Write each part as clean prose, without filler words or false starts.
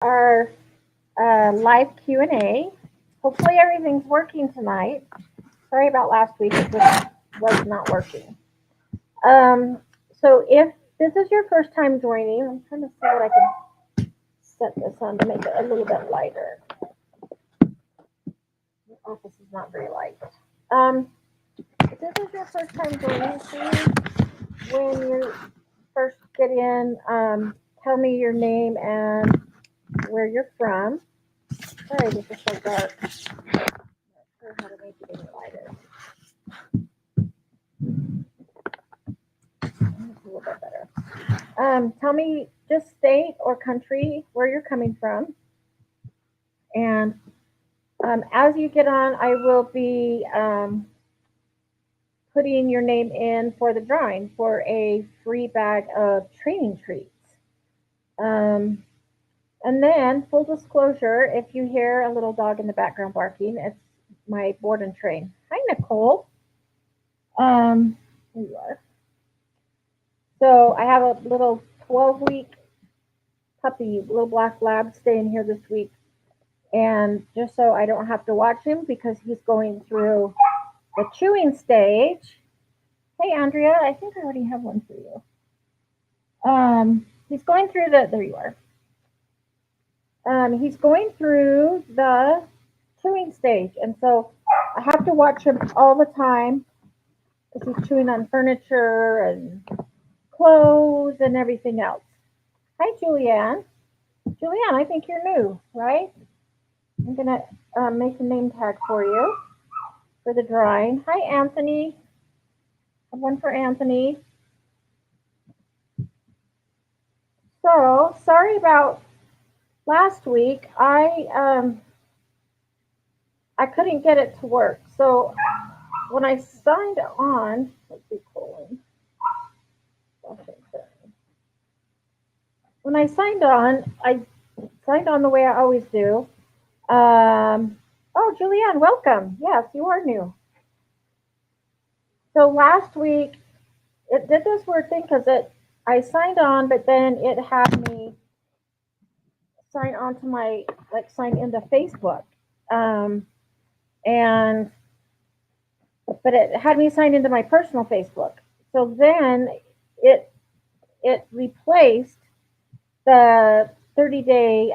our live Q&A. Hopefully everything's working tonight. Sorry about last week, it just was not working. So if this is your first time joining, I'm trying to see what I can set this on to make it a little bit lighter. The office is not very light. If this is your first time joining, please, when you first get in, tell me your name and where you're from. Sorry, this is so dark. I'm not sure how to make it any lighter. That's a little bit better. Tell me just state or country where you're coming from. And as you get on, I will be putting your name in for the drawing for a free bag of training treats. Um, and then, full disclosure, if you hear a little dog in the background barking, it's my board and train. Hi, Nicole. Here you are. So I have a little 12-week puppy, little black lab, staying here this week. And just so I don't have to watch him because he's going through the chewing stage. Hey, Andrea, I think I already have one for you. He's going through there you are. He's going through the chewing stage. And so I have to watch him all the time because he's chewing on furniture and clothes and everything else. Hi, Julianne. Julianne, I think you're new, right? I'm going to make a name tag for you for the drawing. Hi, Anthony. I have one for Anthony. So, sorry about last week. I couldn't get it to work. So, when I signed on, let's see, when I signed on the way I always do. Oh, Julianne, welcome. Yes, you are new. So last week, it did this weird thing because I signed on, but then it had me sign on to sign into Facebook. And but it had me sign into my personal Facebook. So then it replaced the 30-day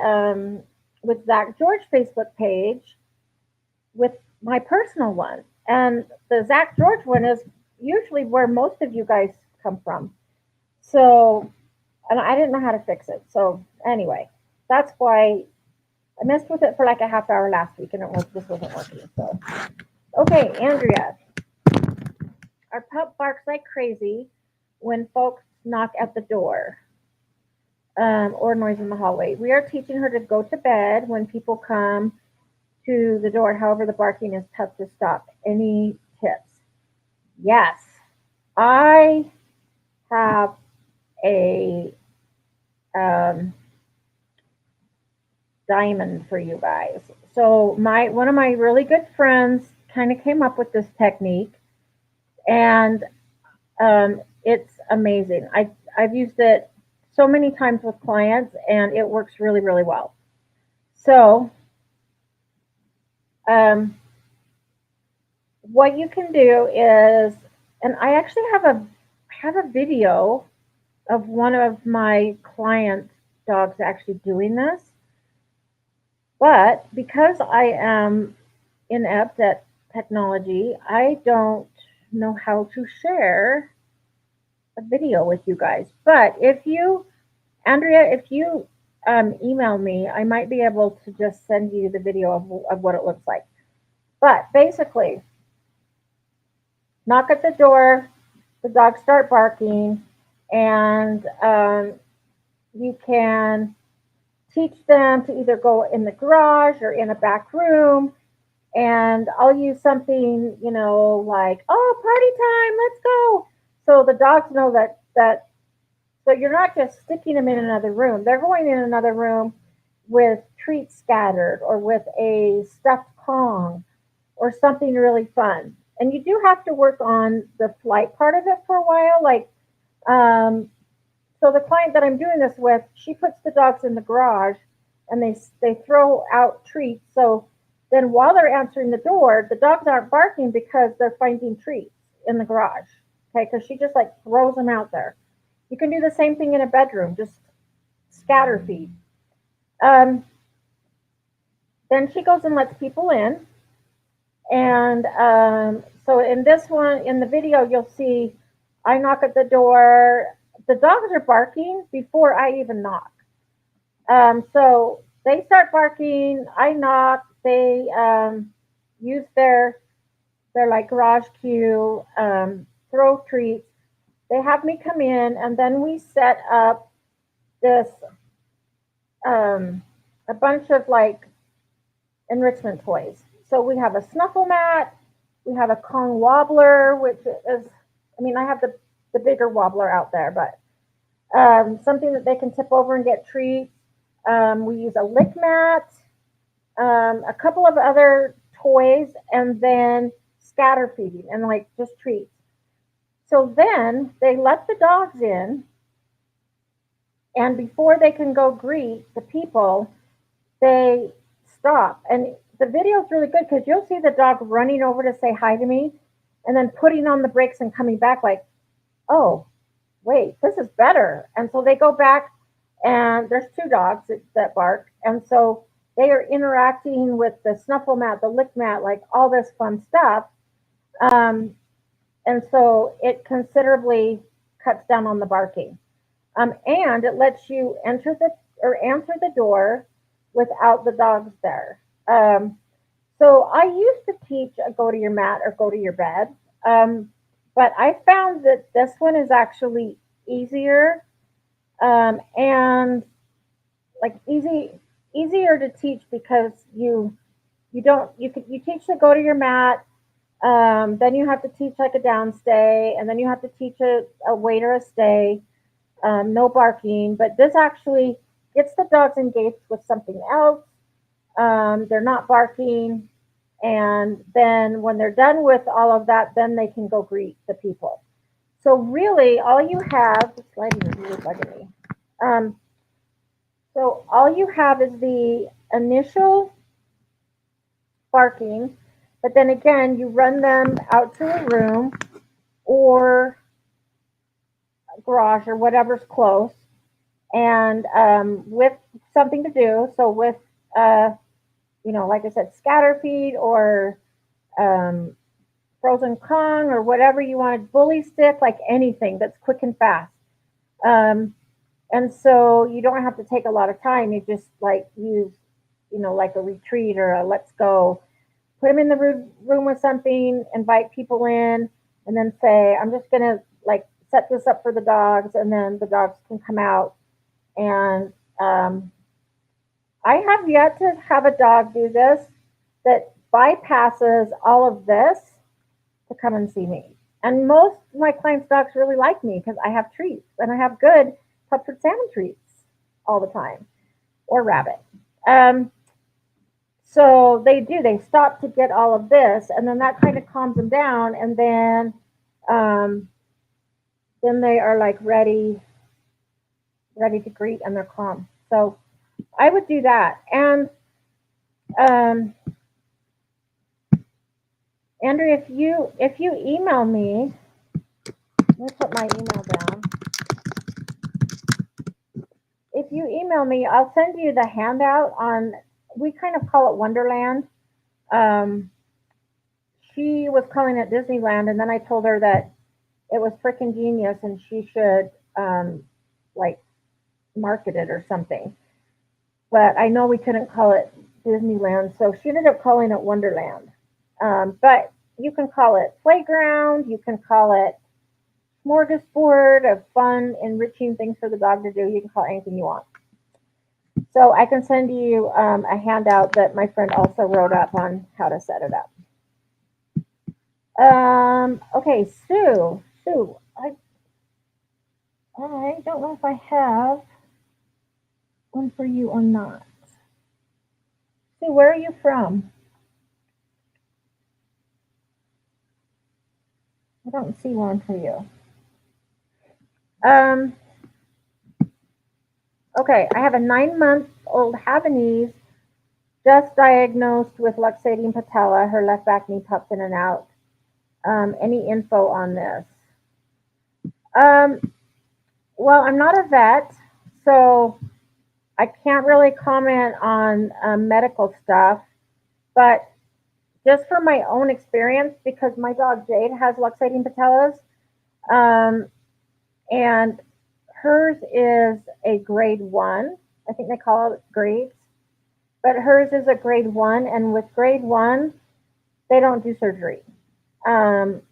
with Zach George Facebook page with my personal one. And the Zach George one is usually where most of you guys come from. So, and I didn't know how to fix it. So anyway, that's why I messed with it for like a half hour last week and this wasn't working. So, okay, Andrea, our pup barks like crazy when folks knock at the door. Or noise in the hallway. We are teaching her to go to bed when people come to the door. However, the barking is tough to stop. Any tips? Yes. I have a diamond for you guys. So one of my really good friends kind of came up with this technique, and it's amazing. I've used it so many times with clients, and it works really, really well. So, what you can do is, and I actually have a video of one of my client dogs actually doing this. But because I am inept at technology, I don't know how to share a video with you guys. But Andrea, if you email me, I might be able to just send you the video of what it looks like. But basically, knock at the door, the dogs start barking, and you can teach them to either go in the garage or in a back room. And I'll use something, like, oh, party time, let's go. So the dogs know that so you're not just sticking them in another room. They're going in another room with treats scattered or with a stuffed Kong or something really fun. And you do have to work on the flight part of it for a while. So the client that I'm doing this with, she puts the dogs in the garage and they throw out treats. So then while they're answering the door, the dogs aren't barking because they're finding treats in the garage. Okay, because she just like throws them out there. You can do the same thing in a bedroom, just scatter feed. Um, then she goes and lets people in. And so in this one, in the video, you'll see I knock at the door. The dogs are barking before I even knock. So they start barking. I knock. They use their like garage cue, throw treats. They have me come in, and then we set up this a bunch of like enrichment toys. So we have a snuffle mat, we have a Kong wobbler, which is, I mean, I have the bigger wobbler out there, but something that they can tip over and get treats. We use a lick mat, a couple of other toys, and then scatter feeding and like just treats. So then they let the dogs in, and before they can go greet the people, they stop. And the video is really good because you'll see the dog running over to say hi to me and then putting on the brakes and coming back like, oh, wait, this is better. And so they go back, and there's two dogs that bark. And so they are interacting with the snuffle mat, the lick mat, like all this fun stuff. Um, and so it considerably cuts down on the barking. And it lets you enter the or answer the door without the dogs there. So I used to teach a go to your mat or go to your bed, but I found that this one is actually easier, and like easier to teach because you don't you teach to go to your mat. Then you have to teach like a down stay, and then you have to teach a wait or a stay. No barking, but this actually gets the dogs engaged with something else. They're not barking, and then when they're done with all of that, then they can go greet the people. So really, all you have, this lighting is really bugging me. Um, so all you have is the initial barking, but then again, you run them out to a room or a garage or whatever's close, and with something to do. So with like I said, scatter feed or um, frozen Kong or whatever you wanted, bully stick, like anything that's quick and fast. Um, and so you don't have to take a lot of time. You just like use, like a retreat or a let's go. Put them in the room with something, invite people in, and then say, I'm just gonna like set this up for the dogs, and then the dogs can come out. And I have yet to have a dog do this that bypasses all of this to come and see me. And most of my clients' dogs really like me because I have treats, and I have good Pupford salmon treats all the time, or rabbit. Um, so they do. They stop to get all of this, and then that kind of calms them down, and um, then they are like ready to greet, and they're calm. So I would do that. And um, Andrew, if you email me, let me put my email down. If you email me, I'll send you the handout on. We kind of call it Wonderland. Um, she was calling it Disneyland, and then I told her that it was freaking genius, and she should like market it or something. But I know we couldn't call it Disneyland, so she ended up calling it Wonderland. But you can call it playground. You can call it smorgasbord of fun, enriching things for the dog to do. You can call it anything you want. So I can send you a handout that my friend also wrote up on how to set it up. Okay, Sue. Sue, I don't know if I have one for you or not. Sue, where are you from? I don't see one for you. Um, Okay, I have a 9-month-old Havanese just diagnosed with luxating patella. Her left back knee pops in and out. Any info on this? Um, well, I'm not a vet, so I can't really comment on medical stuff, but just from my own experience, because my dog Jade has luxating patellas, um, and hers is a grade one. I think they call it grades, but hers is a grade one, and with grade one, they don't do surgery. Um,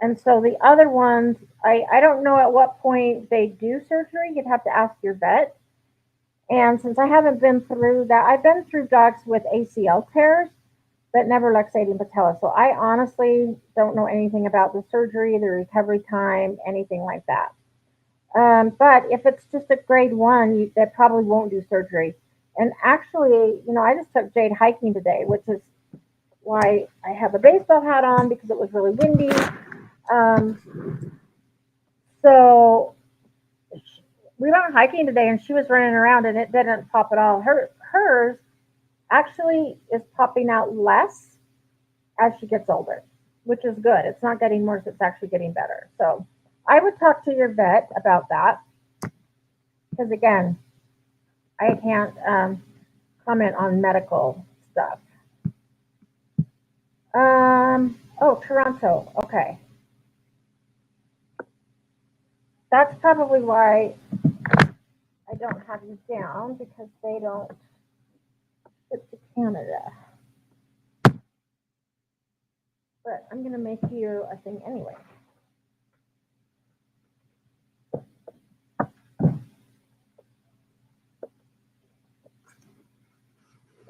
and so the other ones, I don't know at what point they do surgery. You'd have to ask your vet. And since I haven't been through that, I've been through dogs with ACL tears, but never luxating patella. So I honestly don't know anything about the surgery, the recovery time, anything like that. But if it's just a grade one, they probably won't do surgery. And actually, I just took Jade hiking today, which is why I have a baseball hat on because it was really windy. So we went hiking today, and she was running around, and it didn't pop at all. Hers actually is popping out less as she gets older, which is good. It's not getting worse; it's actually getting better. So I would talk to your vet about that because again, I can't comment on medical stuff. Oh, Toronto. Okay, that's probably why I don't have you down because they don't ship to Canada. But I'm gonna make you a thing anyway.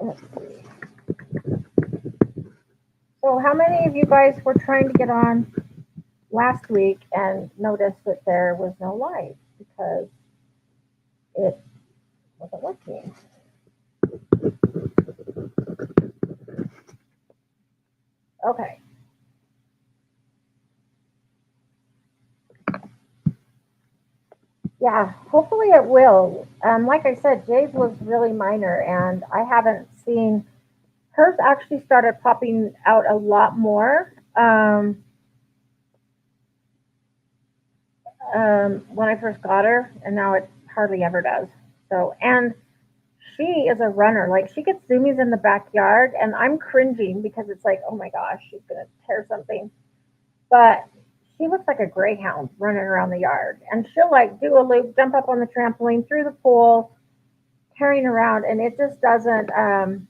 Let's see. So, how many of you guys were trying to get on last week and noticed that there was no live because it wasn't working? Okay. Yeah, hopefully it will. Like I said, Jay's was really minor, and I haven't seen hers actually started popping out a lot more when I first got her, and now it hardly ever does. So, and she is a runner. Like she gets zoomies in the backyard, and I'm cringing because it's like, oh my gosh, she's gonna tear something. But she looks like a greyhound running around the yard, and she'll like do a loop, jump up on the trampoline, through the pool, carrying around, and it just doesn't um,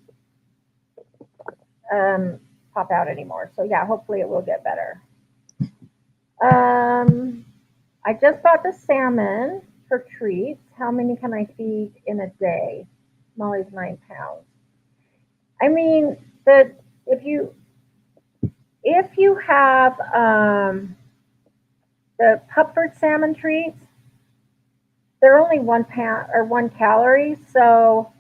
pop out anymore. So yeah, hopefully it will get better. Um, I just bought the salmon for treats. How many can I feed in a day? Molly's 9 pounds. I mean, the if you have the Pupford salmon treats, they're only 1 pound or 1 calorie. So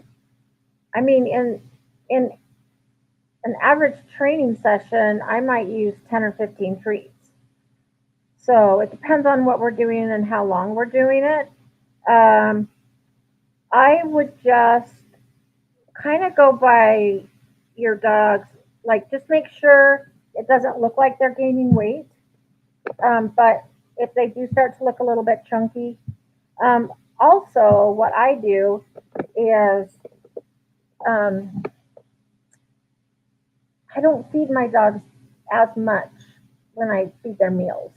I mean, in an average training session, I might use 10 or 15 treats. So it depends on what we're doing and how long we're doing it. Um, I would just kind of go by your dog's, like just make sure it doesn't look like they're gaining weight. But if they do start to look a little bit chunky, also what I do is um, I don't feed my dogs as much when I feed their meals.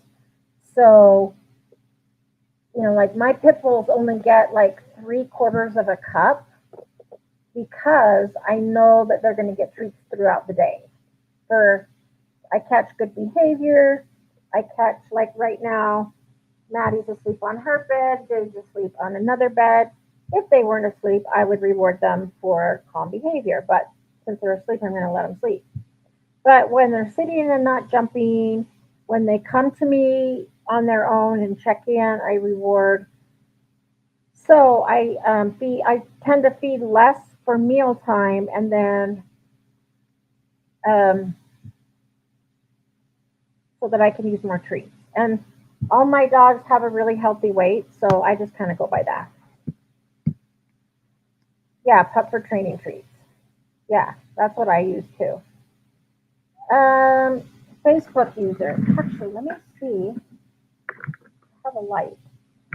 So, like my pit bulls only get like 3/4 of a cup because I know that they're going to get treats throughout the day. For I catch good behavior. I catch like right now, Maddie's asleep on her bed, Dave's asleep on another bed. If they weren't asleep, I would reward them for calm behavior. But since they're asleep, I'm going to let them sleep. But when they're sitting and not jumping, when they come to me on their own and check in, I reward. So I tend to feed less for mealtime, and then um, so that I can use more treats. And all my dogs have a really healthy weight, so I just kind of go by that. Yeah, Pupford training treats. Yeah, that's what I use too. Um, Facebook user. Actually, let me see. I have a light.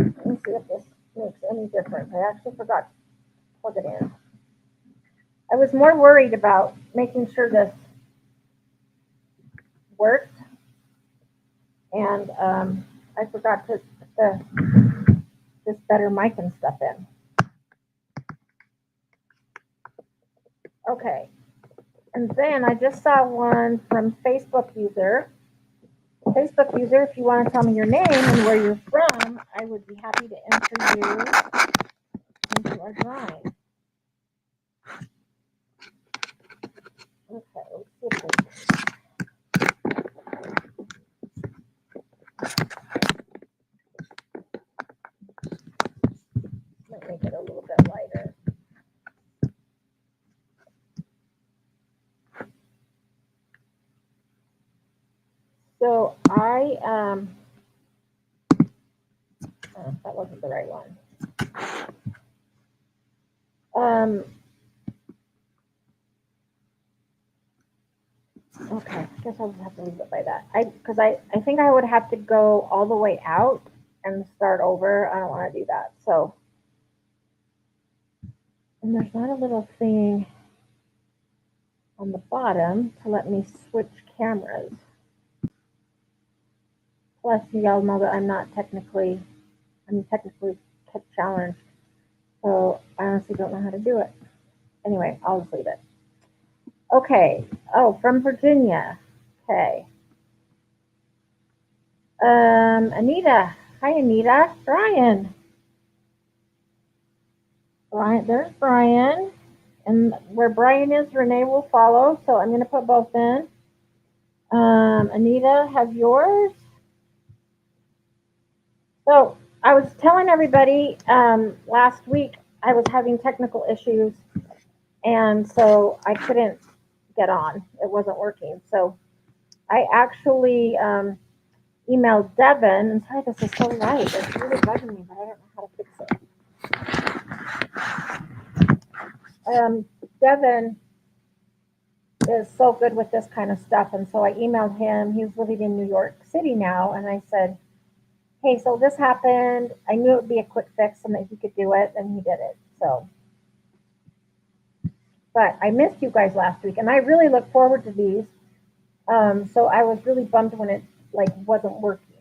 Let me see if this makes any difference. I actually forgot to plug it in. I was more worried about making sure this worked, and I forgot to put this better mic and stuff in. Okay, and then I just saw one from Facebook user. Facebook user, if you want to tell me your name and where you're from, I would be happy to enter you into our drawing. Okay, let's see if this might make it a little bit lighter. So that wasn't the right one. Okay, I guess I'll just have to leave it by that. Because I think I would have to go all the way out and start over. I don't want to do that. So, and there's not a little thing on the bottom to let me switch cameras. Plus, you all know that I'm technically challenged. So I honestly don't know how to do it. Anyway, I'll just leave it. Okay. Oh, from Virginia. Okay. Anita. Hi, Anita. Brian. Brian. There's Brian. And where Brian is, Renee will follow. So I'm going to put both in. Anita, have yours? So I was telling everybody last week I was having technical issues, and so I couldn't get on. It wasn't working. So I actually emailed Devin, and sorry this is so light. It's really bugging me, but I don't know how to fix it. Devin is so good with this kind of stuff, and so I emailed him. He's living in New York City now, and I said, hey, so this happened. I knew it would be a quick fix and that he could do it, and he did it. So, but I missed you guys last week, and I really look forward to these. So I was really bummed when it wasn't working.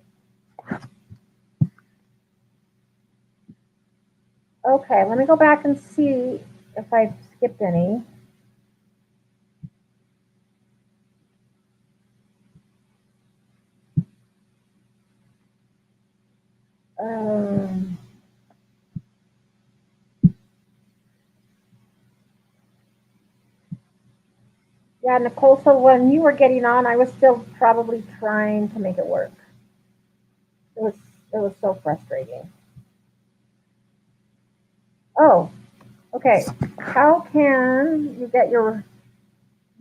Okay, let me go back and see if I skipped any. Yeah, Nicole, so when you were getting on, I was still probably trying to make it work. It was it was so frustrating. Oh, okay. How can you get your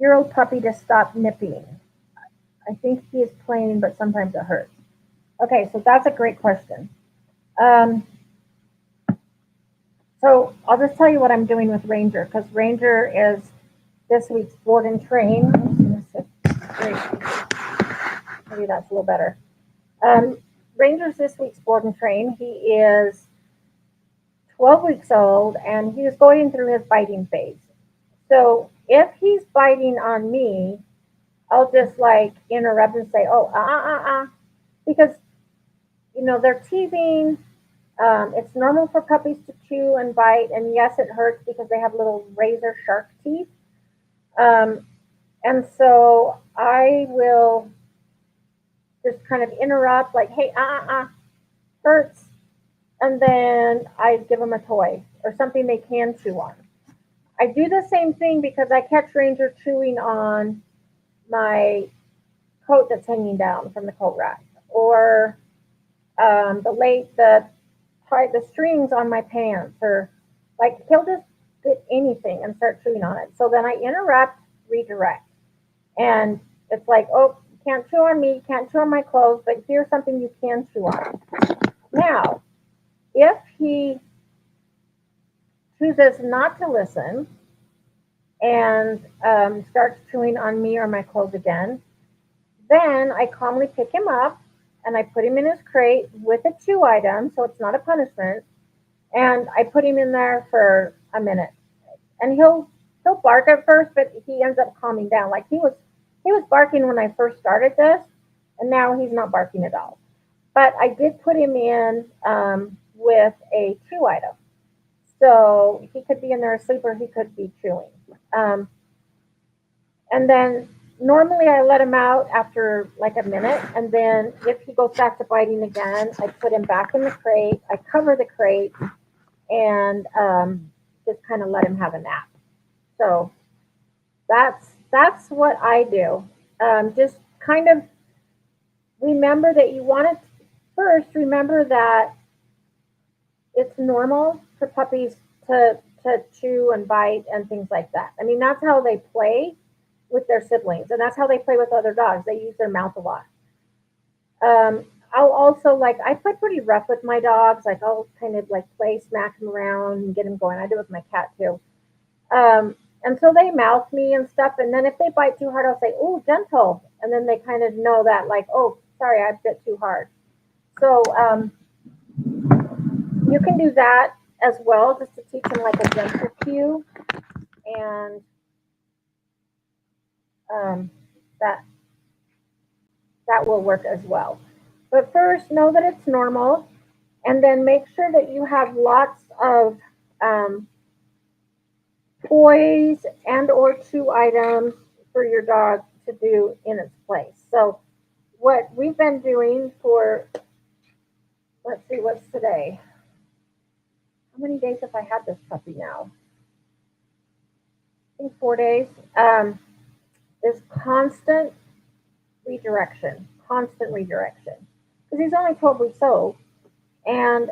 year-old puppy to stop nipping? I think he is playing, but sometimes it hurts. Okay, so that's a great question. Um, so I'll just tell you what I'm doing with Ranger, because Ranger is this week's board and train. Great. Maybe that's a little better. Ranger's this week's board and train. He is 12 weeks old, and he is going through his biting phase. So if he's biting on me, I'll just interrupt and say, "Oh, because they're teething. It's normal for puppies to chew and bite, and yes, it hurts because they have little razor sharp teeth. Um, and so I will just kind of interrupt, like, "Hey, hurts," and then I give them a toy or something they can chew on. I do the same thing because I catch Ranger chewing on my coat that's hanging down from the coat rack, or the strings on my pants, or he'll just get anything and start chewing on it. So then I interrupt, redirect, and it's like, oh, you can't chew on me, you can't chew on my clothes, but here's something you can chew on. Now, if he chooses not to listen and starts chewing on me or my clothes again, then I calmly pick him up and I put him in his crate with a chew item, so it's not a punishment, and I put him in there for a minute. And he'll bark at first, but he ends up calming down. Like he was barking when I first started this, and now he's not barking at all. But I did put him in with a chew item, so he could be in there asleep or he could be chewing. Um, and then normally I let him out after like a minute, and then if he goes back to biting again, I put him back in the crate. I cover the crate and just kind of let him have a nap. So that's what I do. Just kind of remember that you want to first remember that it's normal for puppies to chew and bite and things like that. I mean, that's how they play with their siblings, and that's how they play with other dogs. They use their mouth a lot. I'll also like I play pretty rough with my dogs. Like I'll kind of like play, smack them around, and get them going. I do it with my cat too. And so they mouth me and stuff. And then if they bite too hard, I'll say, "Oh, gentle," and then they kind of know that, like, "Oh, sorry, I bit too hard." So you can do that as well, just to teach them like a gentle cue, and um, that that will work as well. But first, know that it's normal, and then make sure that you have lots of um, toys and or chew items for your dog to do in its place. So what we've been doing for, let's see, what's today? How many days have I had this puppy now? I think 4 days. Is constant redirection. Because he's only 12 weeks old, and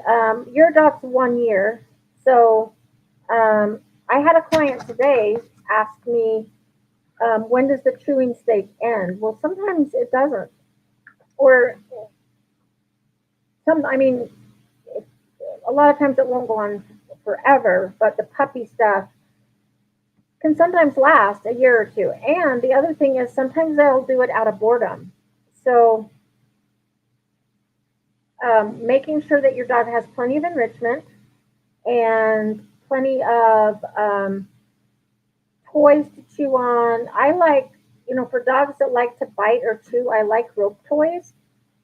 your dog's 1 year. So I had a client today ask me, when does the chewing stage end? Well, sometimes it doesn't, or I mean, a lot of times it won't go on forever, but the puppy stuff can sometimes last a year or two. And the other thing is sometimes they'll do it out of boredom. So making sure that your dog has plenty of enrichment and plenty of toys to chew on. I like, for dogs that like to bite or chew, I like rope toys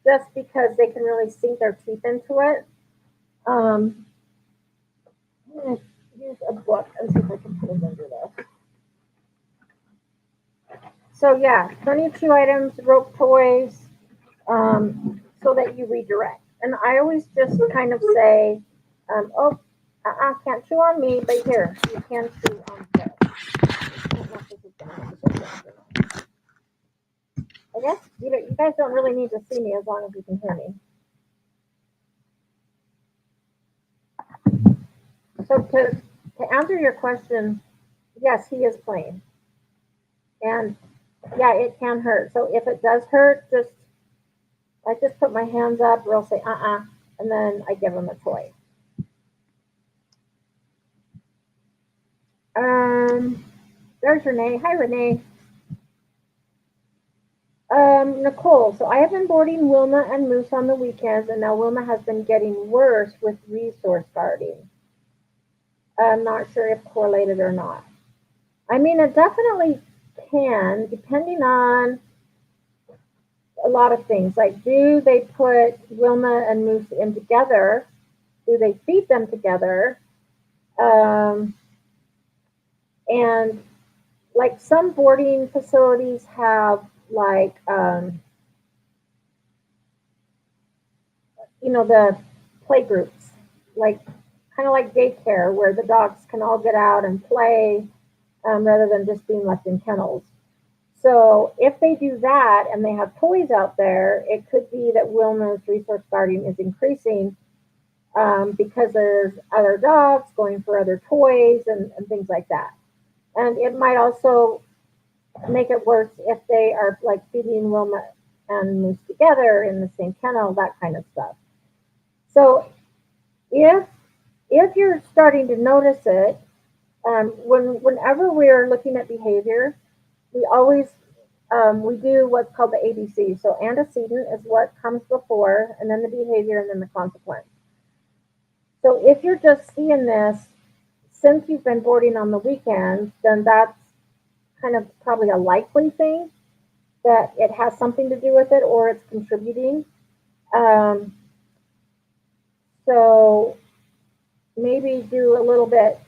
just because they can really sink their teeth into it. I'm going to use a book and see if I can put it under there. So yeah, plenty of chew items, rope toys, so that you redirect. And I always just kind of say, oh, can't chew on me, but here, you can chew on this. I guess you guys don't really need to see me as long as you can hear me. So to answer your question, yes, he is playing. And yeah, it can hurt. So if it does hurt, I just put my hands up, or I'll say, and then I give him a toy. There's Renee. Hi, Renee. Nicole. So I have been boarding Wilma and Moose on the weekends, and now Wilma has been getting worse with resource guarding. I'm not sure if correlated or not. I mean, it definitely can, depending on a lot of things. Like, do they put Wilma and Moose in together? Do they feed them together? And like some boarding facilities have like the play groups, like kind of like daycare where the dogs can all get out and play rather than just being left in kennels. So if they do that and they have toys out there, it could be that Wilma's resource guarding is increasing because there's other dogs going for other toys and things like that. And it might also make it worse if they are like feeding Wilma and Moose together in the same kennel, that kind of stuff. So if if you're starting to notice it, whenever we're looking at behavior, we always we do what's called the ABC. So antecedent is what comes before, and then the behavior, and then the consequence. So if you're just seeing this since you've been boarding on the weekends, then that's kind of probably a likely thing that it has something to do with it or it's contributing. Um, so maybe do a little bit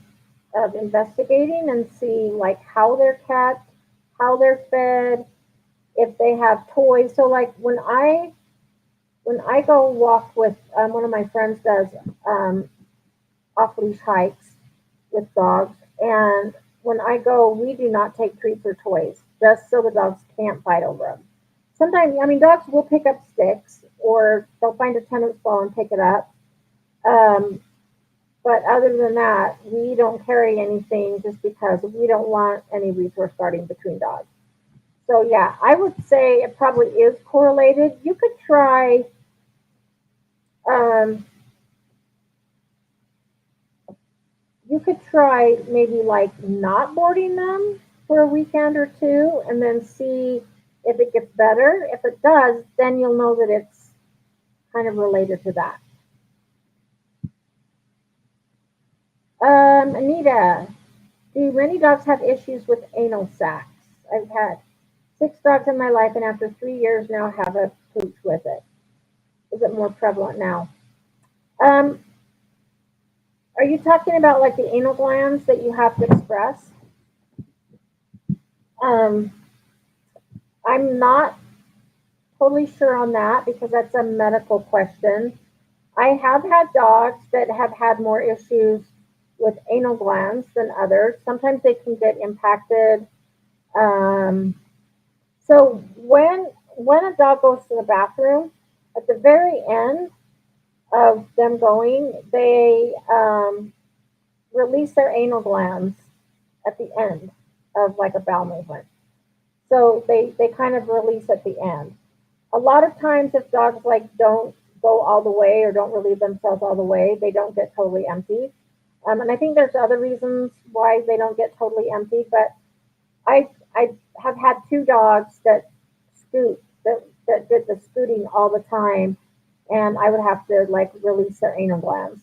of investigating and see like how they're kept, how they're fed, if they have toys. So like when I go walk with one of my friends does off leash hikes with dogs, and when I go, we do not take treats or toys just so the dogs can't fight over them. Sometimes, I mean, dogs will pick up sticks or they'll find a tennis ball and pick it up. Um, but other than that, we don't carry anything just because we don't want any resource guarding between dogs. So yeah, I would say it probably is correlated. Um, you could try maybe like not boarding them for a weekend or two and then see if it gets better. If it does, then you'll know that it's kind of related to that. Anita, do many dogs have issues with anal sacs? I've had 6 dogs in my life, and after 3 years now have a pooch with it. Is it more prevalent now? Um, are you talking about like the anal glands that you have to express? Um, I'm not totally sure on that because that's a medical question. I have had dogs that have had more issues with anal glands than others. Sometimes they can get impacted. Um, so when a dog goes to the bathroom, at the very end of them going, they release their anal glands at the end of like a bowel movement. So they kind of release at the end. A lot of times if dogs like don't go all the way or don't relieve themselves all the way, they don't get totally empty. And I think there's other reasons why they don't get totally empty, but I have had 2 dogs that scoot that did the scooting all the time, and I would have to like release their anal glands.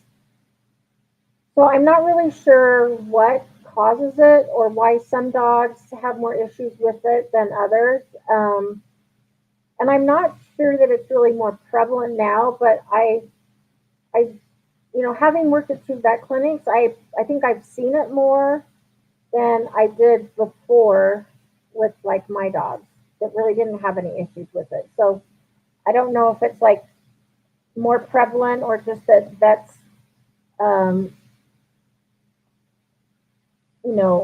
So I'm not really sure what causes it or why some dogs have more issues with it than others. And I'm not sure that it's really more prevalent now, but I, having worked at 2 vet clinics, I think I've seen it more than I did before with like my dogs that really didn't have any issues with it. So I don't know if it's like more prevalent or just that vets, um,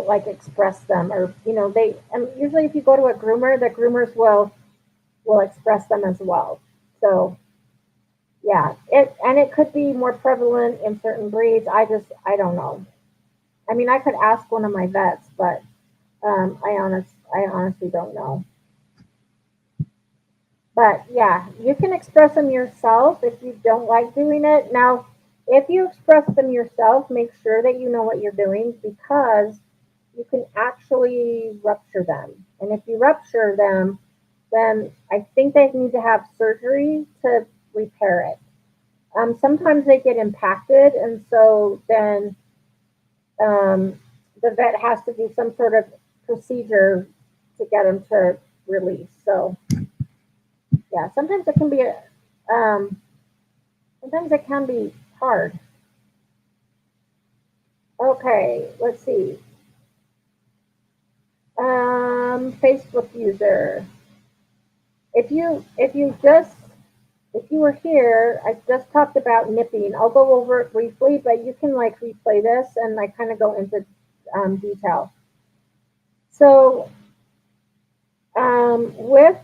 like express them or, they, and usually if you go to a groomer, the groomers will express them as well. So yeah, it could be more prevalent in certain breeds. I don't know. I mean, I could ask one of my vets, but I honestly don't know. But yeah, you can express them yourself if you don't like doing it. Now, if you express them yourself, make sure that you know what you're doing because you can actually rupture them. And if you rupture them, then I think they need to have surgery to repair it. Sometimes they get impacted, and so then um, the vet has to do some sort of procedure to get them to release. So yeah, um, sometimes it can be hard. Okay, let's see. Facebook user. If you were here, I just talked about nipping. I'll go over it briefly, but you can like replay this and like kind of go into detail. So with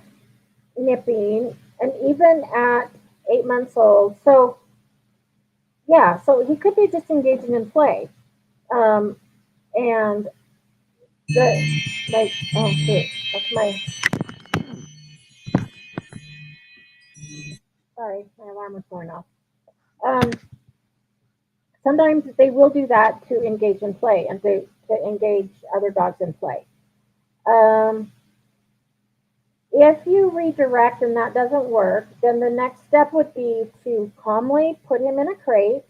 nipping, and even at 8 months old, so yeah, so he could be just engaging in play, um, and the like oh shoot, that's my sorry, my alarm was going off. Um, sometimes they will do that to engage in play and to engage other dogs in play. Um, if you redirect and that doesn't work, then the next step would be to calmly put him in a crate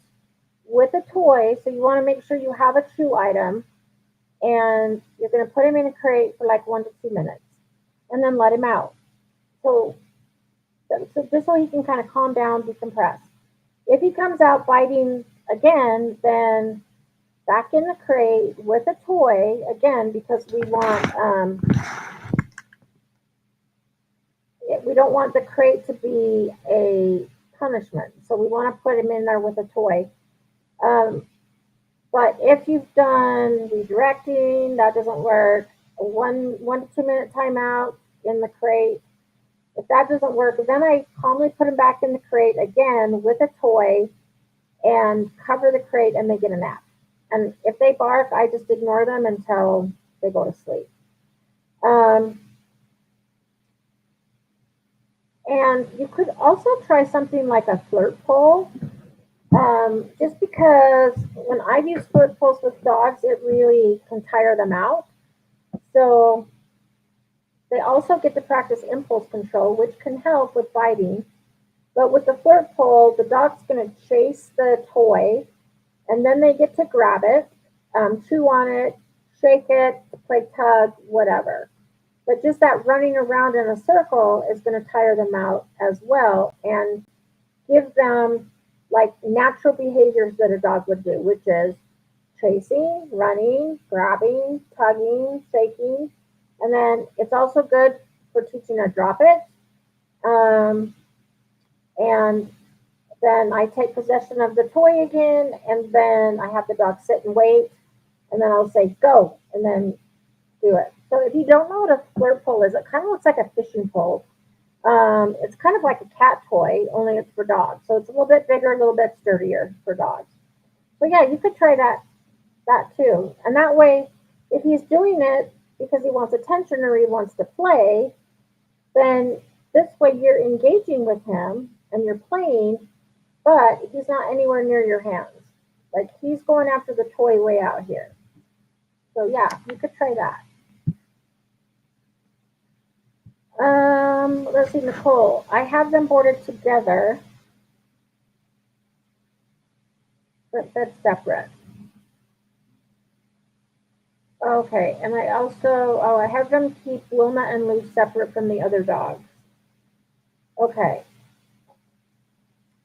with a toy. So you want to make sure you have a chew item, and you're going to put him in a crate for like 1 to 2 minutes and then let him out. So, so just so he can kind of calm down, decompress. If he comes out biting again, then back in the crate with a toy again, because we don't want the crate to be a punishment. So we want to put him in there with a toy. Um, but if you've done redirecting, that doesn't work. A 1 to 2 minute timeout in the crate. If that doesn't work, then I calmly put him back in the crate again with a toy and cover the crate, and they get a nap. And if they bark, I just ignore them until they go to sleep. Um, and you could also try something like a flirt pole. Just because when I've used flirt poles with dogs, it really can tire them out. So they also get to practice impulse control, which can help with biting. But with the flirt pole, the dog's going to chase the toy, and then they get to grab it, chew on it, shake it, play tug, whatever. But just that running around in a circle is going to tire them out as well and give them like natural behaviors that a dog would do, which is chasing, running, grabbing, tugging, shaking. And then it's also good for teaching a drop it. Um, and then I take possession of the toy again, and then I have the dog sit and wait, and then I'll say go, and then do it. So if you don't know what a flirt pole is, it kind of looks like a fishing pole. It's kind of like a cat toy, only it's for dogs. So it's a little bit bigger, a little bit sturdier for dogs. So yeah, you could try that too. And that way, if he's doing it because he wants attention or he wants to play, then this way you're engaging with him and you're playing, but he's not anywhere near your hands. Like he's going after the toy way out here. So yeah, you could try that. Let's see, Nicole. I have them boarded together, but that's separate. Okay, and I also, I have them keep Wilma and Lou separate from the other dogs. Okay.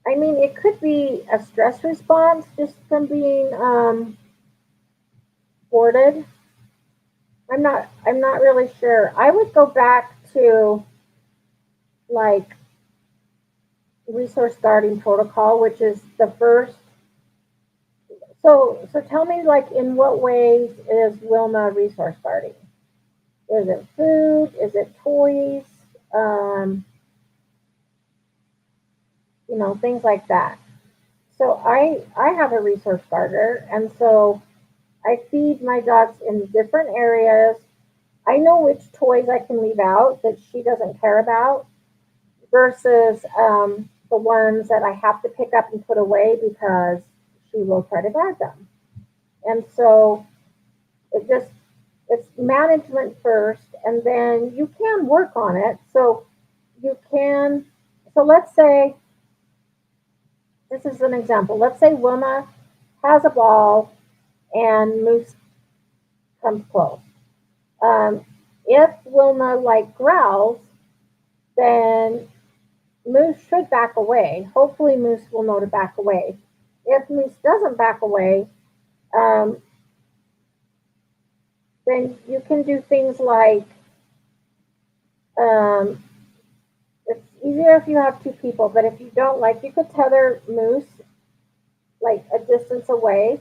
I mean, it could be a stress response just from being boarded. I'm not really sure. I would go back to like resource guarding protocol, which is the first. So tell me, like, in what ways is Wilma resource guarding? Is it food? Is it toys? Um, things like that. So I have a resource guarder, and so I feed my dogs in different areas. I know which toys I can leave out that she doesn't care about versus the ones that I have to pick up and put away because she will try to guard them. And so it just it's management first, and then you can work on it. So you can. So let's say this is an example. Let's say Wilma has a ball and Moose comes close. Um, if Wilma like growls, then Moose should back away. Hopefully, Moose will know to back away. If Moose doesn't back away, um, then you can do things like um, it's easier if you have two people, but if you don't, like you could tether Moose like a distance away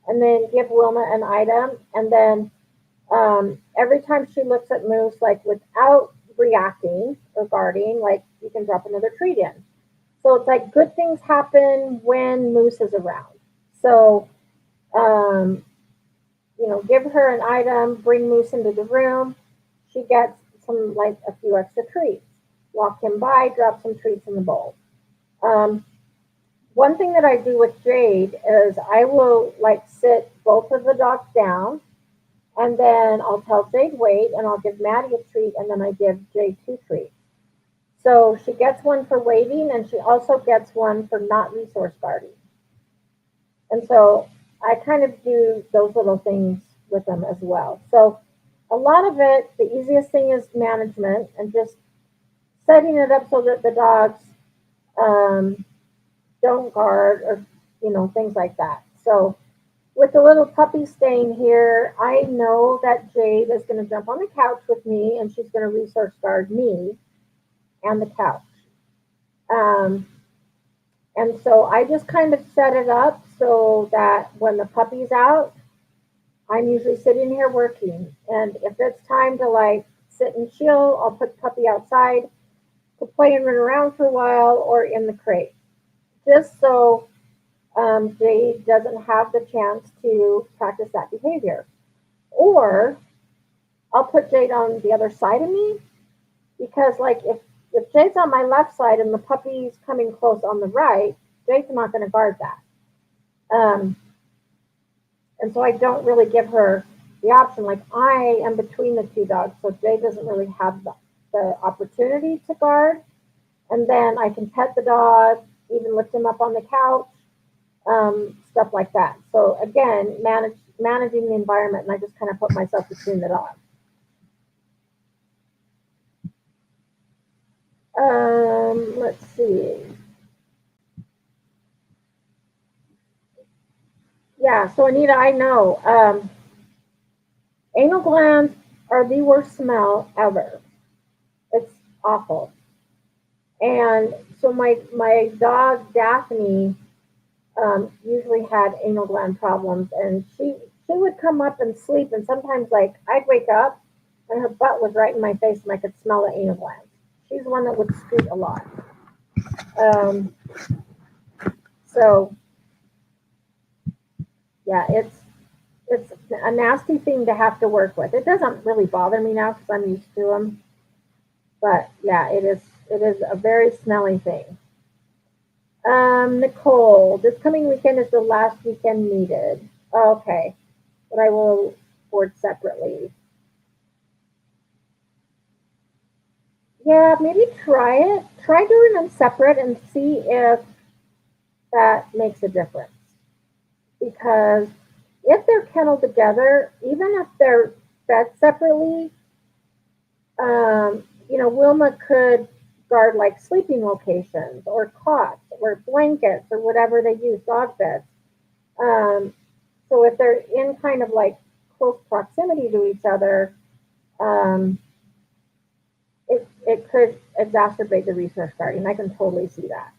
and then give Wilma an item, and then every time she looks at Moose, like without reacting or guarding, like you can drop another treat in. So it's like good things happen when Moose is around. So, um, give her an item, bring Moose into the room. She gets like a few extra treats. Walk him by, drop some treats in the bowl. Um, one thing that I do with Jade is I will like sit both of the dogs down, and then I'll tell Jade wait, and I'll give Maddie a treat, and then I give Jade two treats. So she gets one for waiting, and she also gets one for not resource guarding. And so I kind of do those little things with them as well. So a lot of it, the easiest thing is management and just setting it up so that the dogs um, don't guard or things like that. So with the little puppy staying here, I know that Jade is going to jump on the couch with me and she's going to resource guard me and the couch. Um, and so I just kind of set it up so that when the puppy's out, I'm usually sitting here working. And if it's time to like sit and chill, I'll put the puppy outside to play and run around for a while or in the crate. Just so Jade doesn't have the chance to practice that behavior. Or I'll put Jade on the other side of me because, like, if Jade's on my left side and the puppy's coming close on the right, Jade's not going to guard that. And so I don't really give her the option. Like, I am between the two dogs, so Jade doesn't really have the opportunity to guard. And then I can pet the dog, even lift him up on the couch, stuff like that. So again, managing the environment, and I just kind of put myself between the dogs. Let's see. Yeah, so Anita, I know. Anal glands are the worst smell ever. It's awful. And so my dog Daphne usually had anal gland problems, and she would come up and sleep, and sometimes like I'd wake up and her butt was right in my face, and I could smell the anal glands. She's the one that would scoot a lot. Um, so yeah, it's a nasty thing to have to work with. It doesn't really bother me now because I'm used to them, but yeah, it is a very smelly thing. Nicole, this coming weekend is the last weekend needed. Okay, but I will board separately. Yeah, maybe try it. Try doing them separate and see if that makes a difference. Because if they're kenneled together, even if they're fed separately, Wilma could guard like sleeping locations or cots or blankets or whatever they use, dog beds. Um, so if they're in kind of like close proximity to each other, um, it could exacerbate the resource guarding. I can totally see that.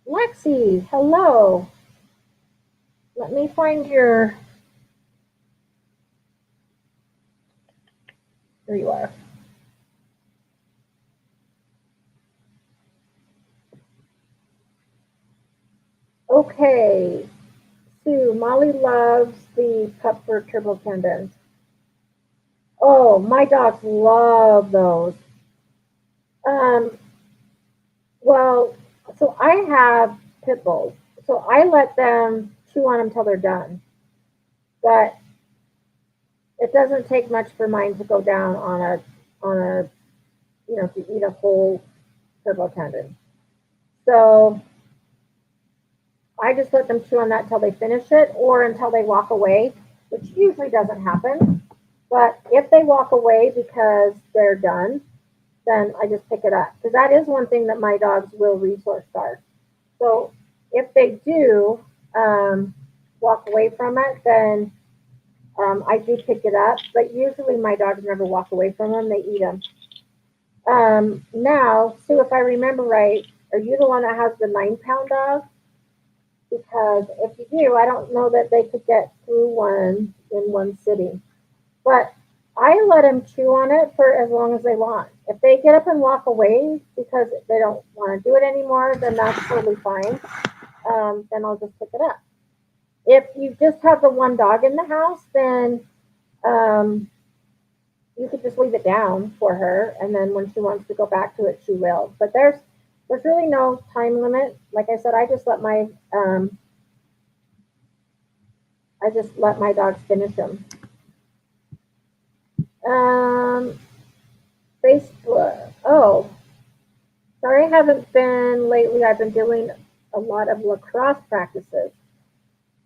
Lexi, hello. Let me find your. There you are. Okay. Sue, Molly loves the Pupford turbo tendons. Oh, my dogs love those. Um, well, so I have pit bulls, so I let them chew on them till they're done. But it doesn't take much for mine to go down on a to eat a whole turbo tendon. So I just let them chew on that until they finish it or until they walk away, which usually doesn't happen. But if they walk away because they're done, then I just pick it up. Because that is one thing that my dogs will resource guard. So if they do walk away from it, then I do pick it up. But usually my dogs never walk away from them, they eat them. Now, Sue, if I remember right, are you the one that has the 9-pound dog? Because if you do, I don't know that they could get through one in one sitting. But I let them chew on it for as long as they want. If they get up and walk away because they don't want to do it anymore, then that's totally fine. Then I'll just pick it up. If you just have the one dog in the house, then you could just leave it down for her, and then when she wants to go back to it, she will. But there's really no time limit. Like I said, I just let my dogs finish them. Um, Facebook. Oh, sorry, I haven't been lately. I've been doing a lot of lacrosse practices.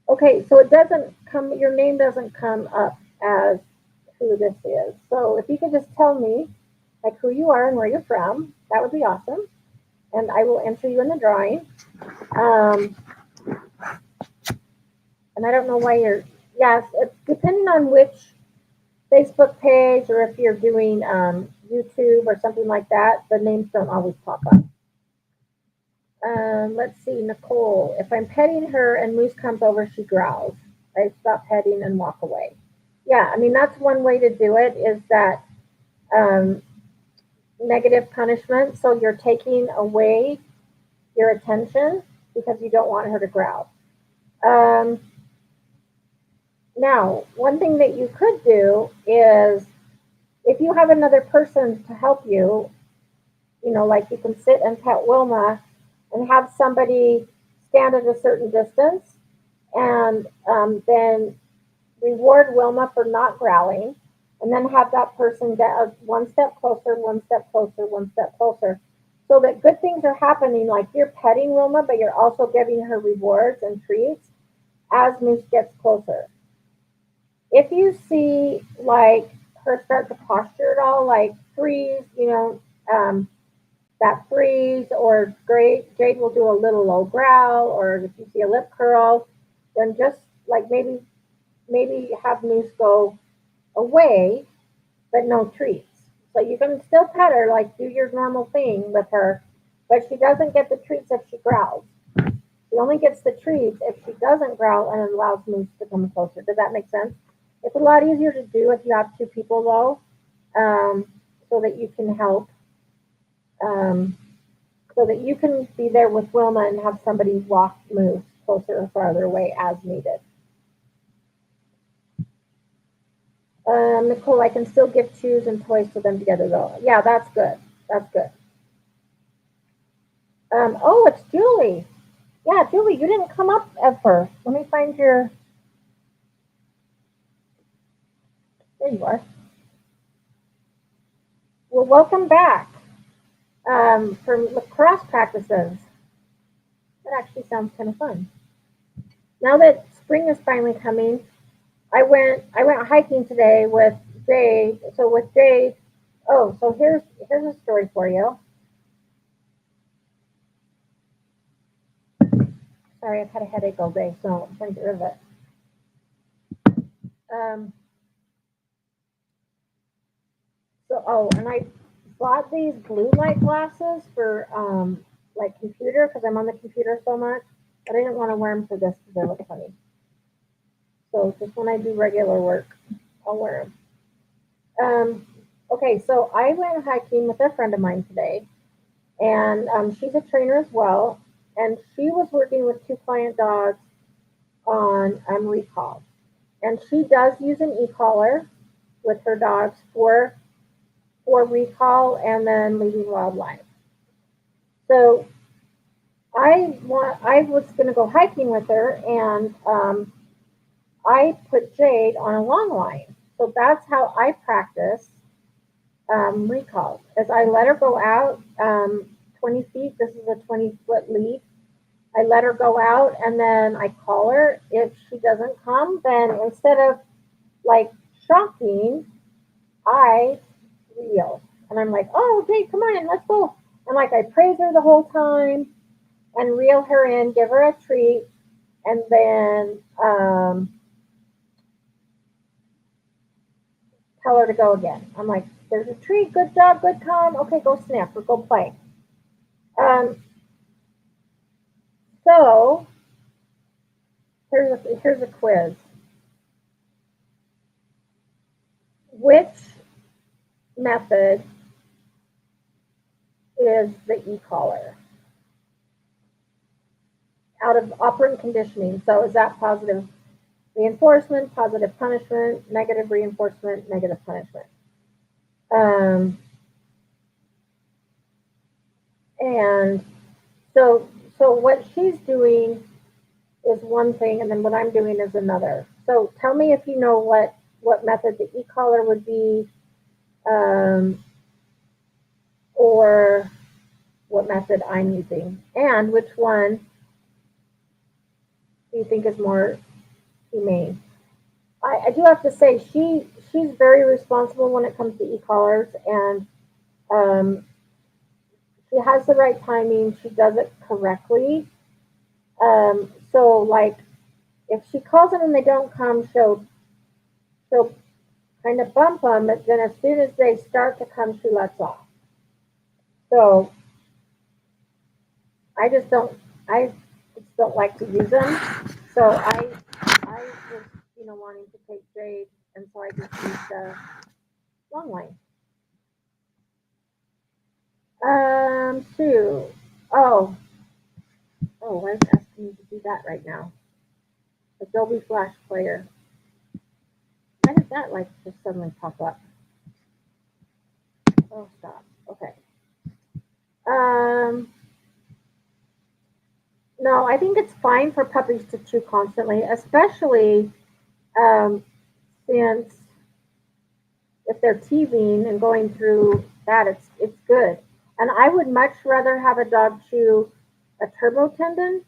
Okay, so it doesn't come. Your name doesn't come up as who this is. So if you could just tell me like who you are and where you're from, that would be awesome. And I will enter you in the drawing. Um, and I don't know why you're. Yes, it's depending on which Facebook page or if you're doing YouTube or something like that. The names don't always pop up. Let's see, Nicole. If I'm petting her and Moose comes over, she growls. I stop petting and walk away. Yeah, I mean that's one way to do it. Is that um, negative punishment? So you're taking away your attention because you don't want her to growl. Um, Now, one thing that you could do is if you have another person to help you, like you can sit and pet Wilma and have somebody stand at a certain distance and then reward Wilma for not growling and then have that person get one step closer, one step closer, one step closer. So that good things are happening, like you're petting Wilma, but you're also giving her rewards and treats as Moose gets closer. If you see like her start to posture at all, like freeze, that freeze, or Jade will do a little low growl, or if you see a lip curl, then just like maybe have Moose go away, but no treats. So you can still pet her, like do your normal thing with her, but she doesn't get the treats if she growls. She only gets the treats if she doesn't growl and it allows Moose to come closer. Does that make sense? It's a lot easier to do if you have two people though, so that you can help, um, so that you can be there with Wilma and have somebody walk Moose closer or farther away as needed. Nicole, I can still give chews and toys to them together though. Yeah, that's good. That's good. Oh, it's Julie. Yeah, Julie, you didn't come up at first. Let me find your. There you are. Well, welcome back from lacrosse practices. That actually sounds kind of fun. Now that spring is finally coming, I went hiking today with Jade. So with Jade, oh, so here's a story for you. Sorry, I've had a headache all day, so I'm trying to get rid of it. Um, and I bought these blue light glasses for like computer because I'm on the computer so much, but I didn't want to wear them for this because they look funny. So just when I do regular work, I'll wear them. Okay, so I went hiking with a friend of mine today, and she's a trainer as well, and she was working with two client dogs on recall, and she does use an e-collar with her dogs for recall and then leaving wildlife. So I was going to go hiking with her, and I put Jade on a long line. So that's how I practice recall. As I let her go out 20 feet, this is a 20-foot lead. I let her go out and then I call her. If she doesn't come, then instead of like shocking, I reel. And I'm like, oh, Jade, come on, let's go. And like I praise her the whole time and reel her in, give her a treat, and then tell her to go again. I'm like, there's a treat, good job, good calm. Okay, go sniff or go play. Um, so here's a quiz. Which method is the e-collar out of operant conditioning? So is that positive reinforcement, positive punishment, negative reinforcement, negative punishment? Um, and so what she's doing is one thing, and then what I'm doing is another. So tell me if you know what method the e-collar would be, um, or what method I'm using, and which one do you think is more humane. I do have to say she's very responsible when it comes to e-collars, and um, she has the right timing. She does it correctly. So like if she calls them and they don't come, she'll kind of bump them, but then as soon as they start to come, she lets off. So I just don't I just don't like to use them. So I was wanting to take Jade, and so I just used long line. Two. Oh, why is it asking me to do that right now? Adobe Flash Player. Why did that like just suddenly pop up? Oh, stop. Okay. Um, no, I think it's fine for puppies to chew constantly, especially um, since if they're teething and going through that, it's good. And I would much rather have a dog chew a turbo tendon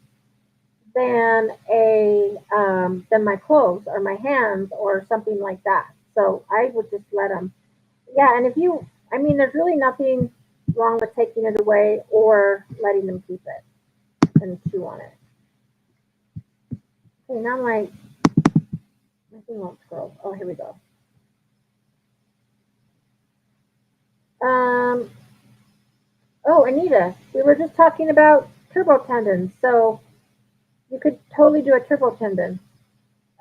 than my clothes or my hands or something like that. So I would just let them. Yeah, and I mean, there's really nothing wrong with taking it away or letting them keep it and chew on it. Okay, now my thing won't scroll. Oh, here we go. Um, oh, Anita, we were just talking about turbo tendons, so you could totally do a turbo tendon.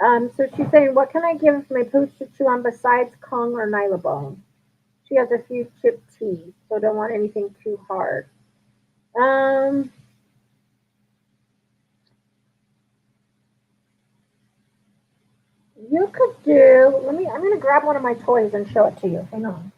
So she's saying, what can I give my pooch to chew on besides Kong or Nylabone? She has a few chipped teeth, so don't want anything too hard. Um, you could do. I'm gonna grab one of my toys and show it to you. Hang on.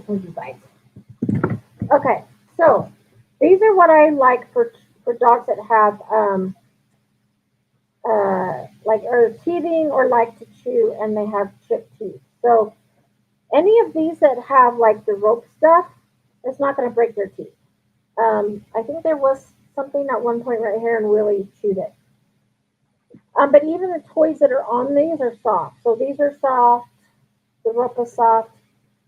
For you guys. Okay, so these are what I like for dogs that have like are teething or like to chew and they have chipped teeth. So any of these that have like the rope stuff, it's not going to break their teeth. I think there was something at one point right here and Willie chewed it. But even the toys that are on these are soft. So these are soft. The rope is soft.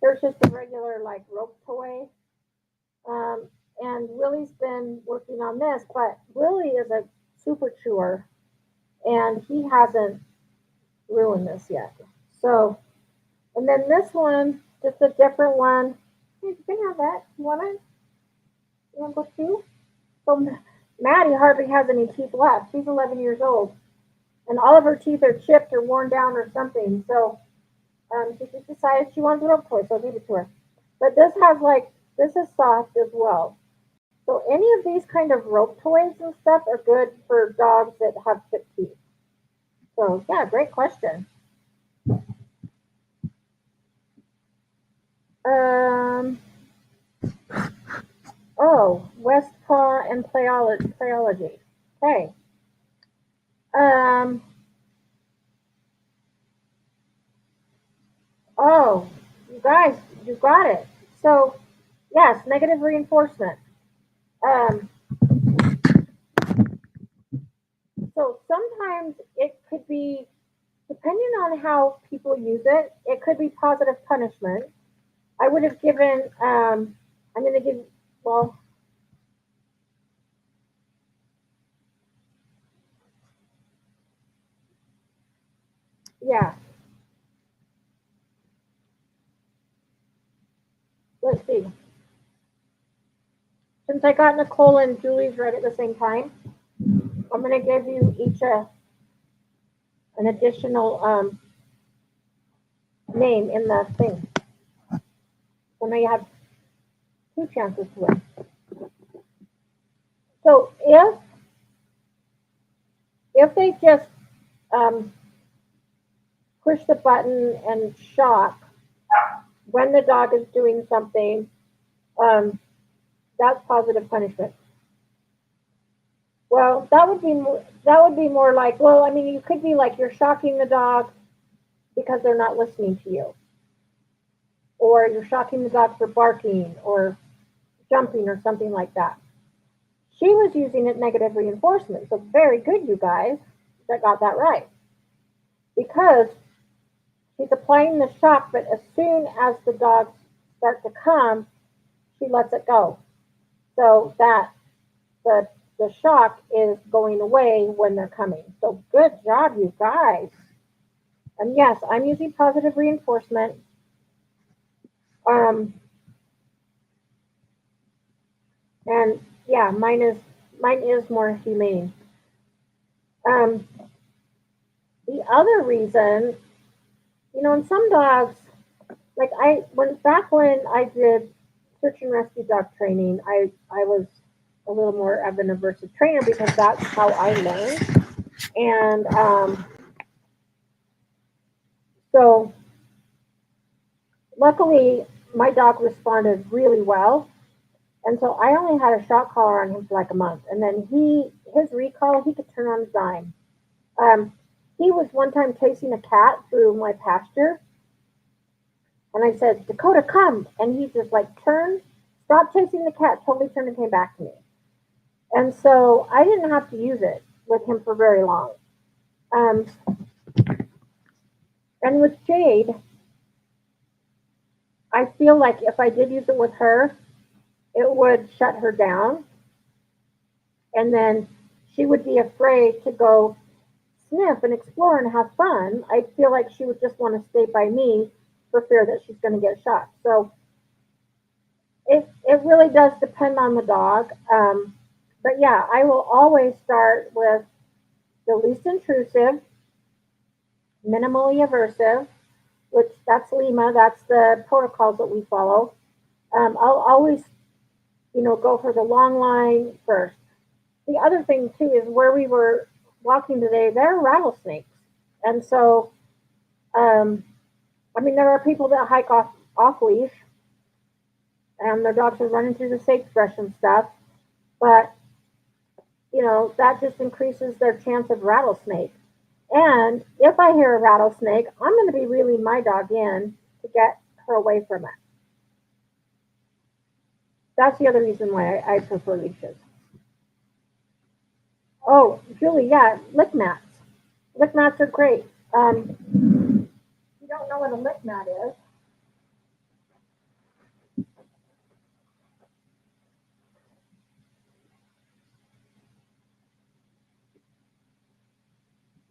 There's just a regular like rope toy. Um, and Willie's been working on this, but Willie is a super chewer and he hasn't ruined this yet. So, and then this one, just a different one. Hey, you can have that. You want it? You want to go too? So Maddie hardly has any teeth left. She's 11 years old, and all of her teeth are chipped or worn down or something. So she just decided she wanted a rope toy, so I gave it to her. But this is soft as well. So any of these kind of rope toys and stuff are good for dogs that have chipped teeth. So yeah, great question. Um, West Paw and Playology. Okay. Um, oh, you guys, you got it. So yes, negative reinforcement. Um, so sometimes it could be, depending on how people use it, it could be positive punishment. I would have given, I'm going to give, well, Yeah. Let's see. Since I got Nicole and Julie's right at the same time, I'm going to give you each an additional name in the thing. So now you have two chances to win. So if they just um, push the button and shock when the dog is doing something, um, that's positive punishment. Well, that would be more like, well, I mean, you could be like you're shocking the dog because they're not listening to you, or you're shocking the dog for barking or jumping or something like that. She was using it negative reinforcement, so very good, you guys, that got that right, because she's applying the shock, but as soon as the dogs start to come, she lets it go, so that the the shock is going away when they're coming. So good job, you guys. And yes, I'm using positive reinforcement. Um, and yeah, mine is more humane. Um, the other reason, in some dogs, like when I did search and rescue dog training, I was a little more of an aversive trainer because that's how I learned. And so luckily my dog responded really well. And so I only had a shock collar on him for like a month. And then his recall, he could turn on a dime. Um, he was one time chasing a cat through my pasture. And I said, Dakota, come. And he just like turned, stopped chasing the cat, totally turned and came back to me. And so I didn't have to use it with him for very long. Um, and with Jade, I feel like if I did use it with her, it would shut her down. And then she would be afraid to go sniff and explore and have fun. I feel like she would just want to stay by me for fear that she's going to get shot. So it really does depend on the dog. But yeah, I will always start with the least intrusive, minimally aversive, which that's Lima. That's the protocols that we follow. I'll always, go for the long line first. The other thing too is where we were walking today. There are rattlesnakes, and so I mean there are people that hike off leash, and their dogs are running through the sagebrush and stuff. But that just increases their chance of rattlesnake. And if I hear a rattlesnake, I'm going to be reeling my dog in to get her away from it. That's the other reason why I prefer leashes. Oh, Julie, yeah, lick mats. Lick mats are great. If you don't know what a lick mat is,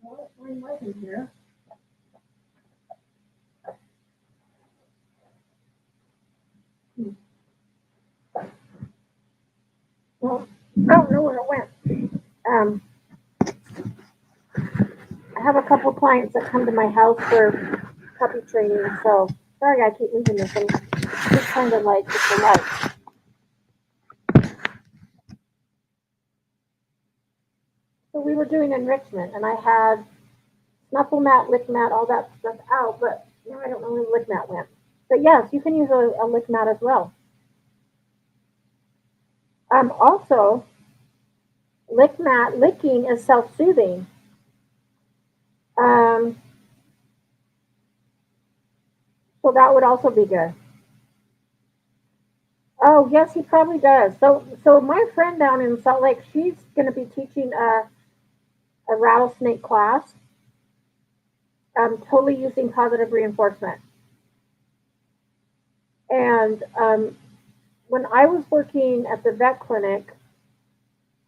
well, mine wasn't here. Well, I don't know where it went. I have a couple clients that come to my house for puppy training, so sorry I keep moving this thing. It's just kind of like it's a light. So we were doing enrichment, and I had snuffle mat, lick mat, all that stuff out, but now I don't know where the lick mat went. But yes, you can use a lick mat as well. Also, licking is self-soothing. Um, so that would also be good. Oh yes, he probably does. So my friend down in Salt Lake, she's going to be teaching a rattlesnake class, totally using positive reinforcement. And when I was working at the vet clinic,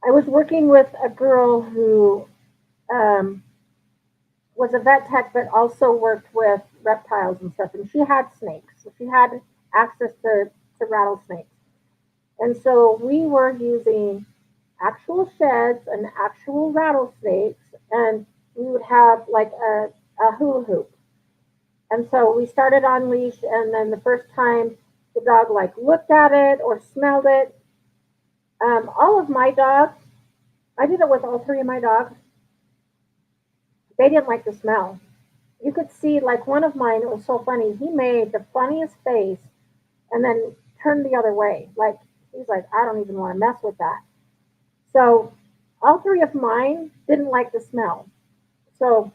I was working with a girl who was a vet tech, but also worked with reptiles and stuff. And she had snakes. So she had access to rattlesnakes. And so we were using actual sheds and actual rattlesnakes. And we would have like a hula hoop. And so we started on leash. And then the first time the dog like looked at it or smelled it, all of my dogs, I did it with all three of my dogs. They didn't like the smell. You could see like one of mine, it was so funny. He made the funniest face and then turned the other way. Like he's like, I don't even want to mess with that. So all three of mine didn't like the smell. So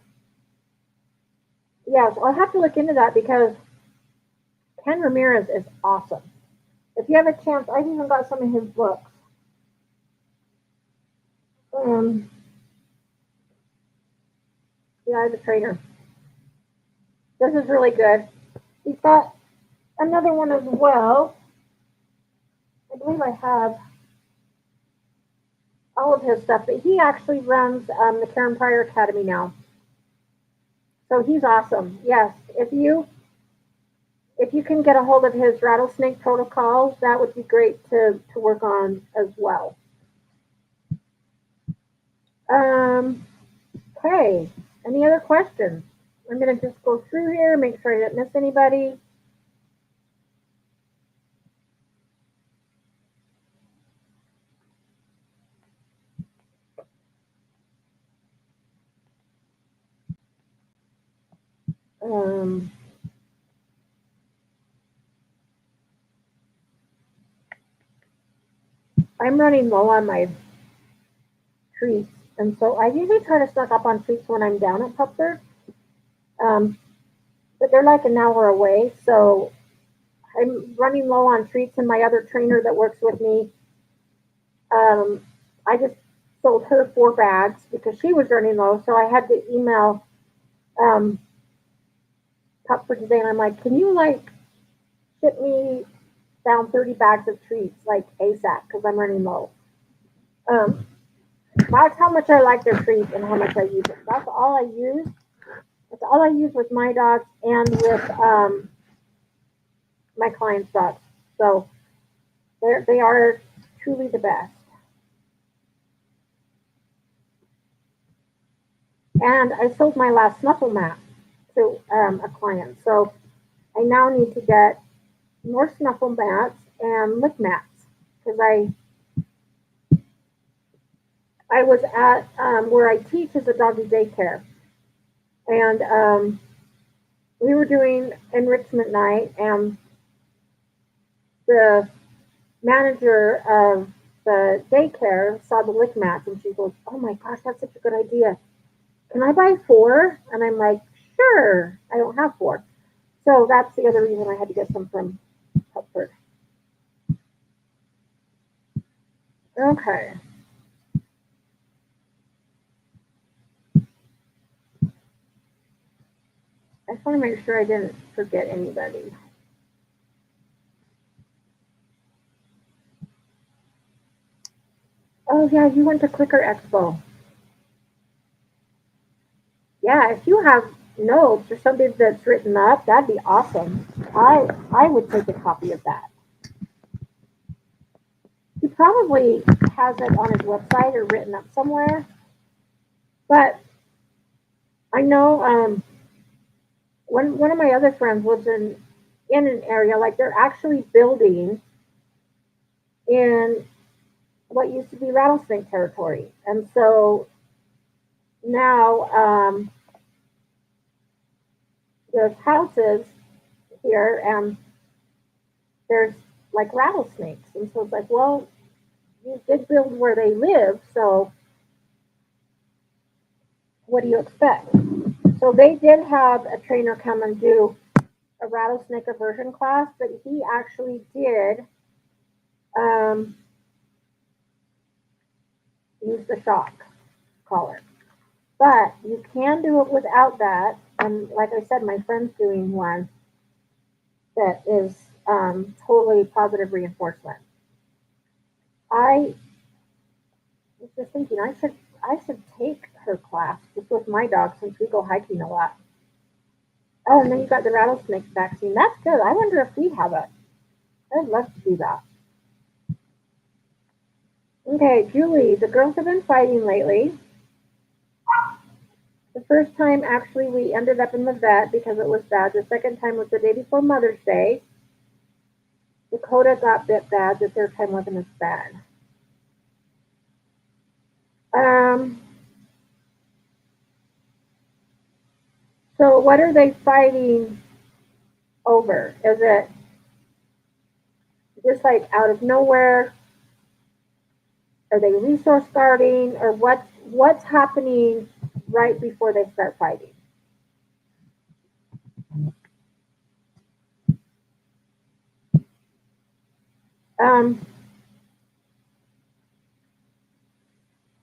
yeah, so I'll have to look into that because Ken Ramirez is awesome. If you have a chance, I've even got some of his books. Um, yeah, as a trainer. This is really good. He's got another one as well. I believe I have all of his stuff, but he actually runs the Karen Pryor Academy now. So he's awesome. Yes, if you can get a hold of his rattlesnake protocol, that would be great to work on as well. Okay. Any other questions? I'm going to just go through here, make sure I didn't miss anybody. I'm running low on my treats, and so I usually try to stock up on treats when I'm down at Pupford. Um, but they're like an hour away, so I'm running low on treats. And my other trainer that works with me, I just sold her 4 bags because she was running low. So I had to email um, Pupford today, and I'm like, can you like ship me down 30 bags of treats like ASAP because I'm running low. Um, that's how much I like their treats and how much I use it. That's all I use. That's all I use with my dogs and with my clients' dogs. So they are truly the best. And I sold my last snuffle mat to a client. So I now need to get more snuffle mats and lick mats because I was at where I teach is a doggy daycare, and we were doing enrichment night, and the manager of the daycare saw the lick mats, and she goes, "Oh my gosh, that's such a good idea! Can I buy 4?" And I'm like, "Sure." I don't have 4, so that's the other reason I had to get some from Pupford. Okay. I just want to make sure I didn't forget anybody. Oh yeah, you went to Clicker Expo. Yeah, if you have notes or something that's written up, that'd be awesome. I would take a copy of that. He probably has it on his website or written up somewhere. But I know one of my other friends lives in an area like they're actually building in what used to be rattlesnake territory, and so now there's houses here and there's like rattlesnakes, and so it's like, well, you did build where they live, so what do you expect? So they did have a trainer come and do a rattlesnake aversion class, but he actually did um, use the shock collar. But you can do it without that. And like I said, my friend's doing one that is totally positive reinforcement. I was just thinking I should take her class, just with my dog since we go hiking a lot. Oh, and then you got the rattlesnake vaccine. That's good. I wonder if we have it. I'd love to do that. Okay, Julie, the girls have been fighting lately. The first time, actually, we ended up in the vet because it was bad. The second time was the day before Mother's Day. Dakota got bit bad. The third time wasn't as bad. So what are they fighting over? Is it just like out of nowhere? Are they resource guarding, or what's happening right before they start fighting? Um,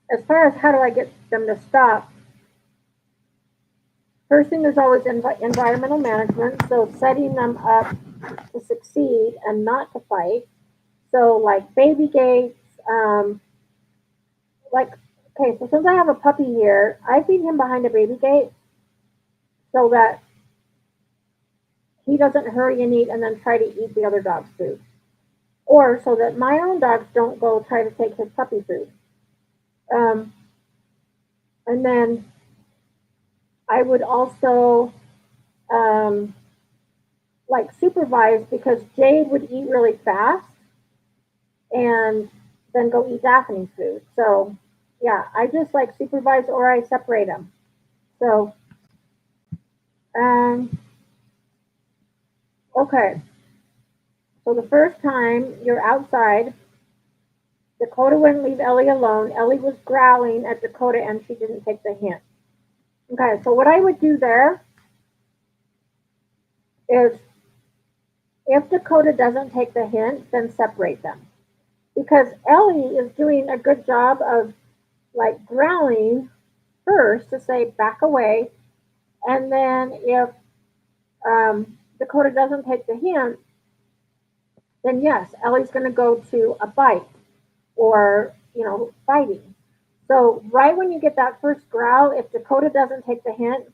as far as how do I get them to stop, first thing is always environmental management, so setting them up to succeed and not to fight. So like baby gates, like okay, so since I have a puppy here, I feed him behind a baby gate so that he doesn't hurry and eat and then try to eat the other dog's food. Or so that my own dogs don't go try to take his puppy food. Um, and then I would also um, like supervise because Jade would eat really fast and then go eat Daphne's food. So yeah, I just like supervise or I separate them. So um, okay. So the first time you're outside, Dakota wouldn't leave Ellie alone. Ellie was growling at Dakota and she didn't take the hint. Okay, so what I would do there is if Dakota doesn't take the hint, then separate them. Because Ellie is doing a good job of like growling first to say back away. And then if Dakota doesn't take the hint, then yes, Ellie's going to go to a bite or, fighting. So right when you get that first growl, if Dakota doesn't take the hint,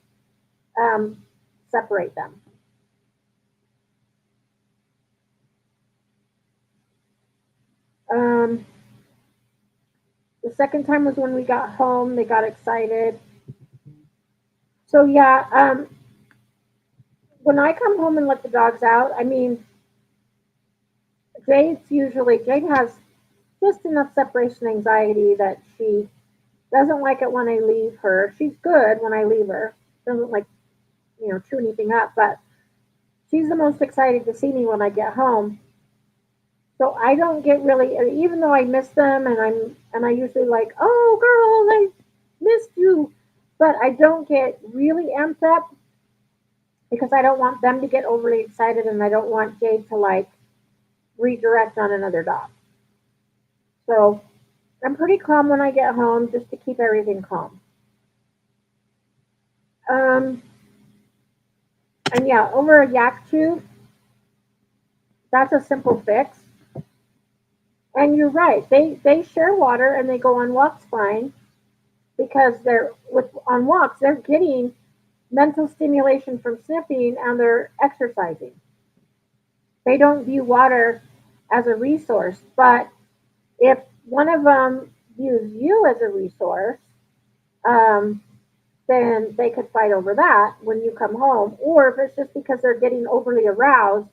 um, separate them. Um, the second time was when we got home. They got excited. So yeah, when I come home and let the dogs out, I mean, Jade has just enough separation anxiety that she doesn't like it when I leave her. She's good when I leave her. Doesn't like, chew anything up, but she's the most excited to see me when I get home. So I don't get really, even though I miss them, and I usually like, oh girl, I missed you, but I don't get really amped up because I don't want them to get overly excited, and I don't want Jade to like redirect on another dog. So I'm pretty calm when I get home, just to keep everything calm. Um, and yeah, over a yak chew, that's a simple fix. And you're right, they share water and they go on walks fine because on walks they're getting mental stimulation from sniffing and they're exercising. They don't view water as a resource, but if one of them views you as a resource, um, then they could fight over that when you come home. Or if it's just because they're getting overly aroused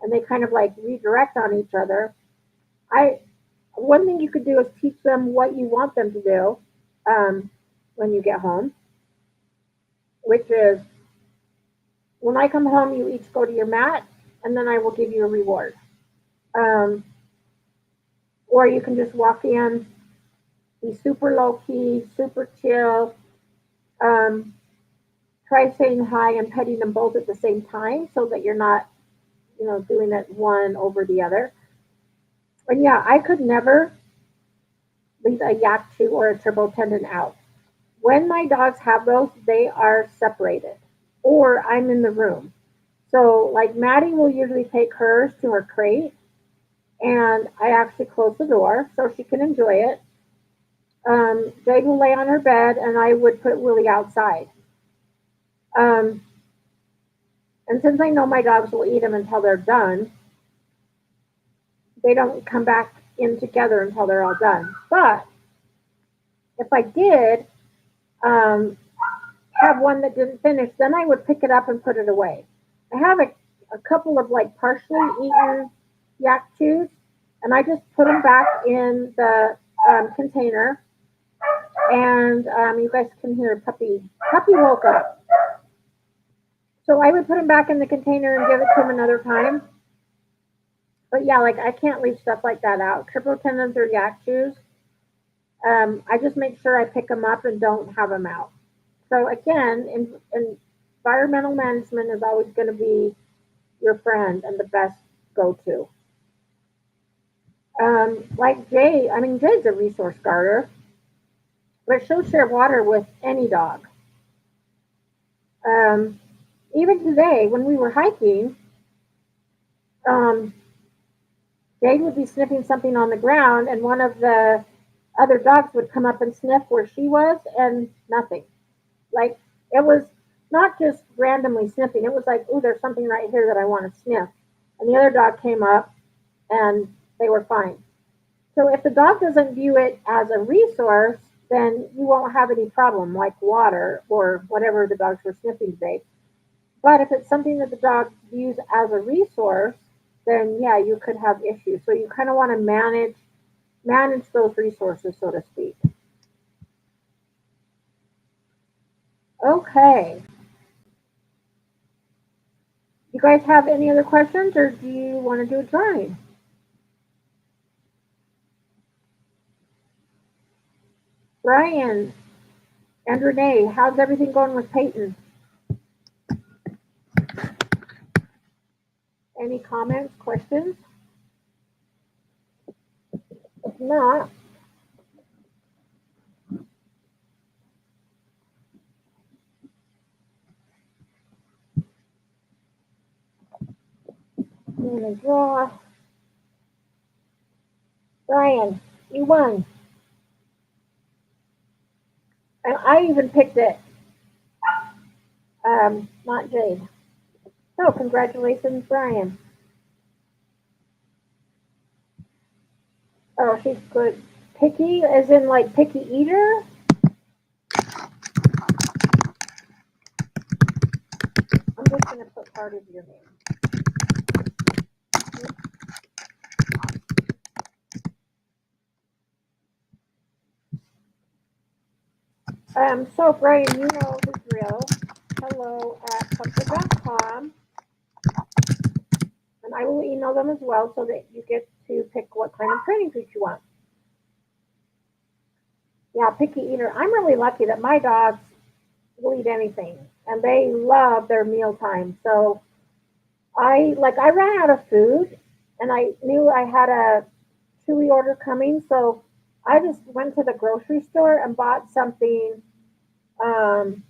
and they kind of like redirect on each other, I one thing you could do is teach them what you want them to do um, when you get home, which is when I come home, you each go to your mat, and then I will give you a reward. Um, or you can just walk in, be super low key, super chill. Um, Try saying hi and petting them both at the same time so that you're not, doing it one over the other. And yeah, I could never leave a yak chew or a turbo tendon out. When my dogs have those, they are separated or I'm in the room. So, like, Maddie will usually take hers to her crate, and I actually close the door so she can enjoy it. Jade will lay on her bed, and I would put Willie outside. Um, and since I know my dogs will eat them until they're done, they don't come back in together until they're all done. But if I did have one that didn't finish, then I would pick it up and put it away. I have a couple of like partially eaten yak chews, and I just put them back in the container. And you guys can hear Puppy. Puppy woke up. So I would put them back in the container and give it to him another time. But yeah, like I can't leave stuff like that out. Triple tendons or yak chews. I just make sure I pick them up and don't have them out. So again, environmental management is always going to be your friend and the best go-to. Like Jade, I mean Jade's a resource guarder, but she'll share water with any dog. Um, Even today, when we were hiking, um, Jade would be sniffing something on the ground, and one of the other dogs would come up and sniff where she was, and nothing. Like it was not just randomly sniffing. It was like, oh, there's something right here that I want to sniff. And the other dog came up and they were fine. So if the dog doesn't view it as a resource, then you won't have any problem like water or whatever the dogs were sniffing today. But if it's something that the dog views as a resource, then yeah, you could have issues. So you kind of want to manage those resources, so to speak. Okay. You guys have any other questions, or do you want to do a drawing? Brian and Renee, how's everything going with Peyton? Any comments, questions? If not, I'm going to draw. Brian, you won. And I even picked it, not Jade. So congratulations, Brian. Oh, she's good. Picky, as in like picky eater? I'm just going to put part of your name. So Brian, you know the drill. Hello at pupford.com, and I will email them as well so that you get to pick what kind of training treat you want. Yeah, picky eater. I'm really lucky that my dogs will eat anything, and they love their mealtime. So I ran out of food, and I knew I had a chewy order coming, so I just went to the grocery store and bought something, um,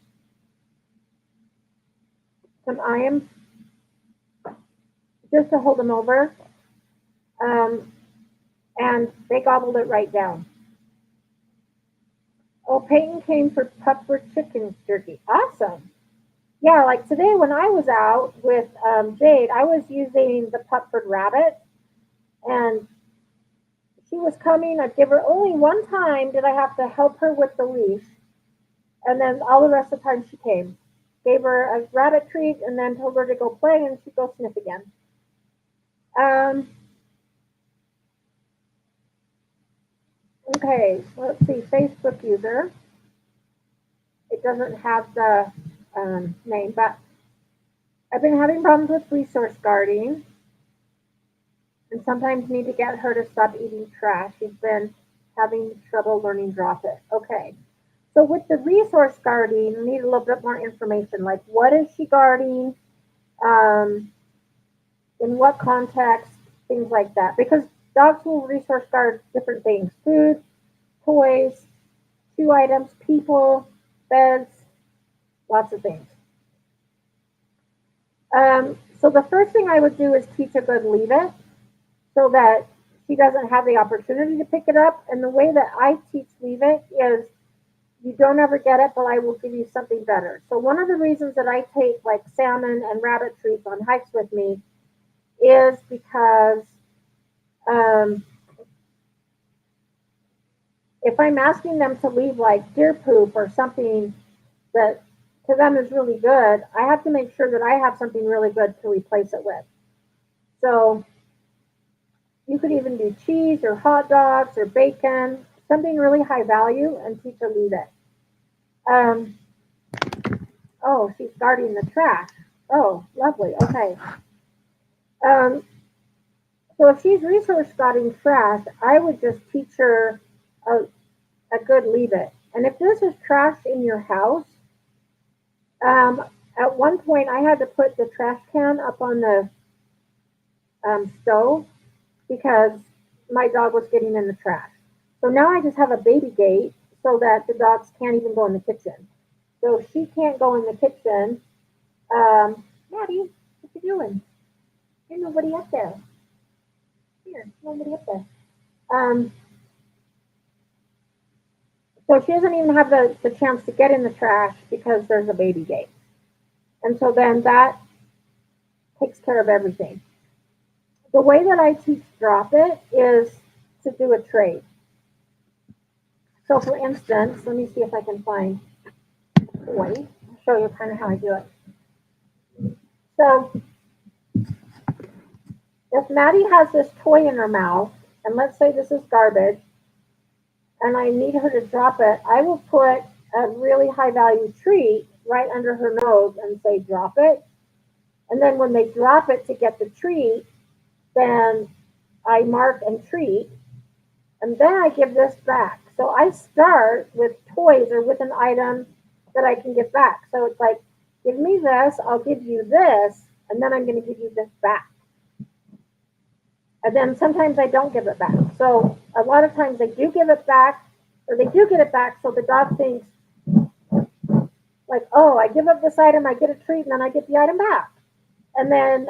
some iams, just to hold them over, um, and they gobbled it right down. Oh, Peyton came for Pupford chicken jerky. Awesome. Yeah, like today when I was out with Jade, I was using the Pupford rabbit, and she was coming. I'd give her only one time did I have to help her with the leash, and then all the rest of the time she came. Gave her a rabbit treat, and then told her to go play, and she'd go sniff again. Um, okay, let's see. Facebook user. It doesn't have the name, but I've been having problems with resource guarding, and sometimes need to get her to stop eating trash. She's been having trouble learning drop it. Okay. So with the resource guarding, we need a little bit more information, like what is she guarding, um, in what context, things like that. Because dogs will resource guard different things: food, toys, shoe items, people, beds, lots of things. So the first thing I would do is teach a good leave it, so that she doesn't have the opportunity to pick it up. And the way that I teach leave it is you don't ever get it, but I will give you something better. So one of the reasons that I take like salmon and rabbit treats on hikes with me is because um, if I'm asking them to leave like deer poop or something that to them is really good, I have to make sure that I have something really good to replace it with. So you could even do cheese or hot dogs or bacon, something really high value, and teach her leave it. Um, oh, she's guarding the trash. Oh, lovely. Okay. Um, so if she's resource guarding trash, I would just teach her a, a good leave it. And if this is trash in your house, at one point I had to put the trash can up on the stove because my dog was getting in the trash. So now I just have a baby gate so that the dogs can't even go in the kitchen. So if she can't go in the kitchen, Maddie, what you doing? There's nobody up there. Here, nobody up there. Um, so she doesn't even have the chance to get in the trash because there's a baby gate. And so then that takes care of everything. The way that I teach drop it is to do a trade. So for instance, let me see if I can find a toy. I'll show you kind of how I do it. So if Maddie has this toy in her mouth, and let's say this is garbage, and I need her to drop it, I will put a really high value treat right under her nose and say, drop it. And then when they drop it to get the treat, then I mark and treat, and then I give this back. So I start with toys or with an item that I can give back. So it's like, give me this, I'll give you this, and then I'm going to give you this back. And then sometimes I don't give it back. So a lot of times they do give it back, or they do get it back. So the dog thinks, like, oh, I give up this item, I get a treat, and then I get the item back. And then,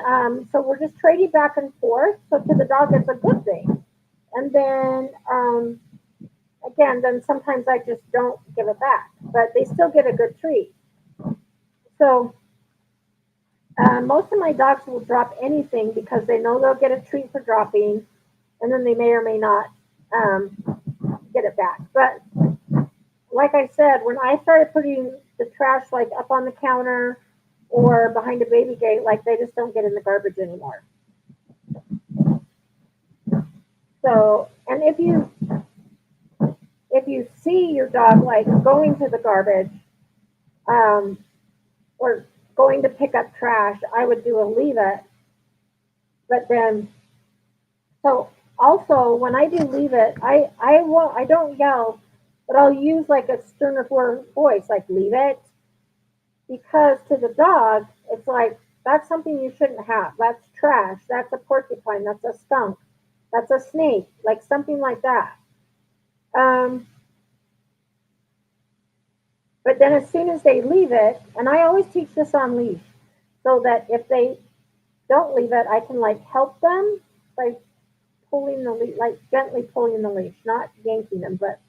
so we're just trading back and forth. So to the dog, it's a good thing. And then, again, then sometimes I just don't give it back, but they still get a good treat. So most of my dogs will drop anything because they know they'll get a treat for dropping, and then they may or may not um, get it back. But like I said, when I started putting the trash like up on the counter or behind a baby gate, like they just don't get in the garbage anymore. So, and if you see your dog like going to the garbage um, or going to pick up trash, I would do a leave it. But then, so also when I do leave it, I don't yell, but I'll use like a sterner voice, like leave it, because to the dog, it's like that's something you shouldn't have. That's trash. That's a porcupine. That's a skunk. That's a snake. Like something like that. Um, but then as soon as they leave it, and I always teach this on leash, so that if they don't leave it, I can like help them by pulling the leash, like gently pulling the leash, not yanking them, but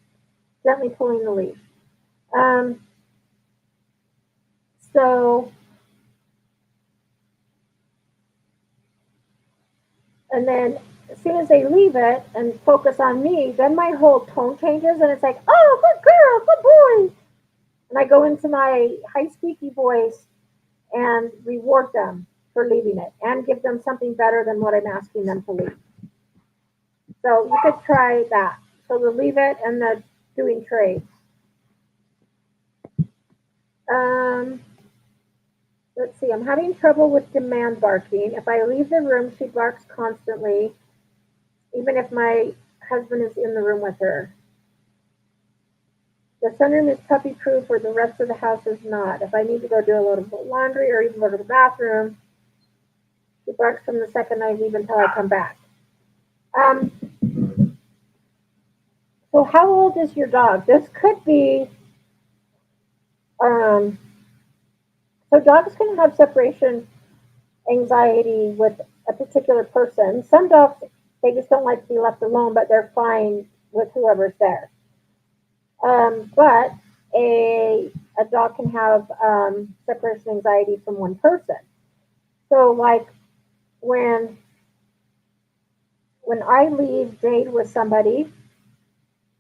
gently pulling the leash. Um, so, and then as soon as they leave it and focus on me, then my whole tone changes and it's like, oh, good girl, good boy. And I go into my high squeaky voice and reward them for leaving it and give them something better than what I'm asking them to leave. So you could try that. So the leave it and the doing trades. Um, let's see, I'm having trouble with demand barking. If I leave the room, she barks constantly, even if my husband is in the room with her. The sunroom is puppy proof where the rest of the house is not. If I need to go do a load of laundry or even go to the bathroom, she barks from the second I leave until I come back. Um, so how old is your dog? This could be, so dogs can have separation anxiety with a particular person. Some dogs They just don't like to be left alone, but they're fine with whoever's there. But a dog can have separation anxiety from one person. So like when when I leave Jade with somebody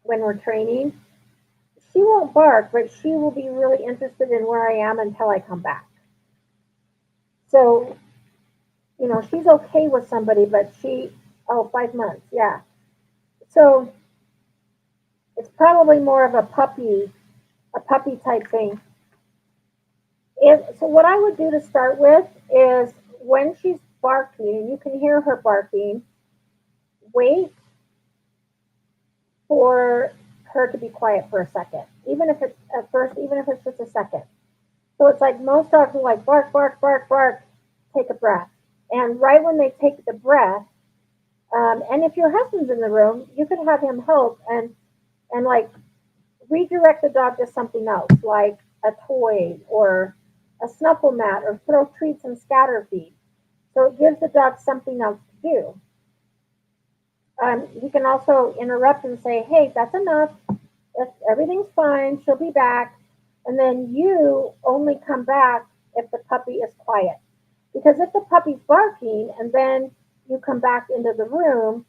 when we're training, she won't bark, but she will be really interested in where I am until I come back. So, she's okay with somebody, but oh, 5 months, yeah. So it's probably more of a puppy type thing. So what I would do to start with is when she's barking, and you can hear her barking, wait for her to be quiet for a second, even if it's at first, even if it's just a second. So it's like most dogs are like bark, bark, bark, bark, take a breath. And right when they take the breath, and if your husband's in the room, you could have him help and like redirect the dog to something else, like a toy or a snuffle mat, or throw treats and scatter feed. So it gives the dog something else to do. He can also interrupt and say, "Hey, that's enough. If everything's fine, she'll be back." And then you only come back if the puppy is quiet. Because if the puppy's barking and then you come back into the room,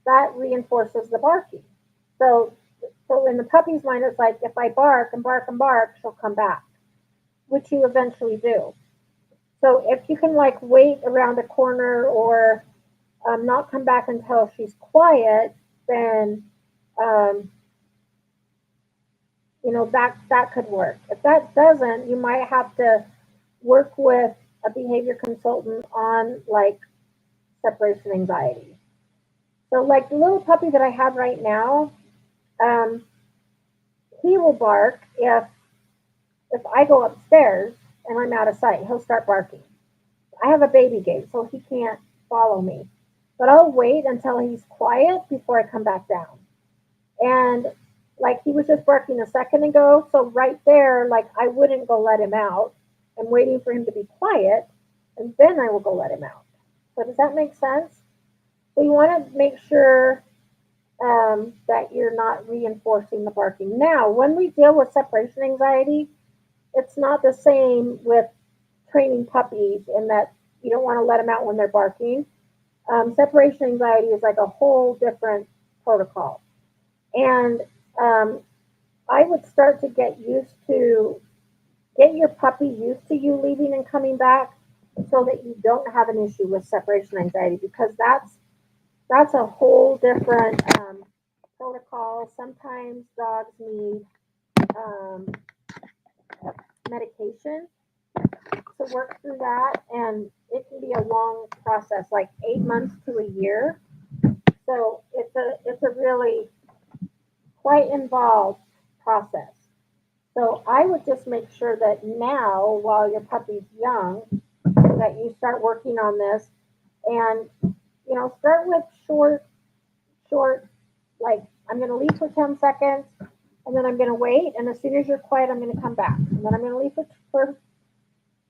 that reinforces the barking. So, so in the puppy's mind, it's like if I bark and bark and bark, she'll come back, which you eventually do. So if you can like wait around a corner or not come back until she's quiet, then um, that could work. If that doesn't, you might have to work with a behavior consultant on like separation anxiety. So like the little puppy that I have right now, um, he will bark if I go upstairs and I'm out of sight. He'll start barking. I have a baby gate, so he can't follow me. But I'll wait until he's quiet before I come back down. And like he was just barking a second ago, so right there, like I wouldn't go let him out. I'm waiting for him to be quiet, and then I will go let him out. So does that make sense? So you want to make sure that you're not reinforcing the barking. Now, when we deal with separation anxiety, it's not the same with training puppies in that you don't want to let them out when they're barking. Separation anxiety is like a whole different protocol. And I would start to get your puppy used to you leaving and coming back so that you don't have an issue with separation anxiety, because that's a whole different protocol. Sometimes dogs need um, medication to work through that, and it can be a long process, like 8 months to a year. So it's a really quite involved process. So I would just make sure that now, while your puppy's young, that you start working on this, and start with short, like I'm going to leave for 10 seconds, and then I'm going to wait, and as soon as you're quiet, I'm going to come back, and then I'm going to leave for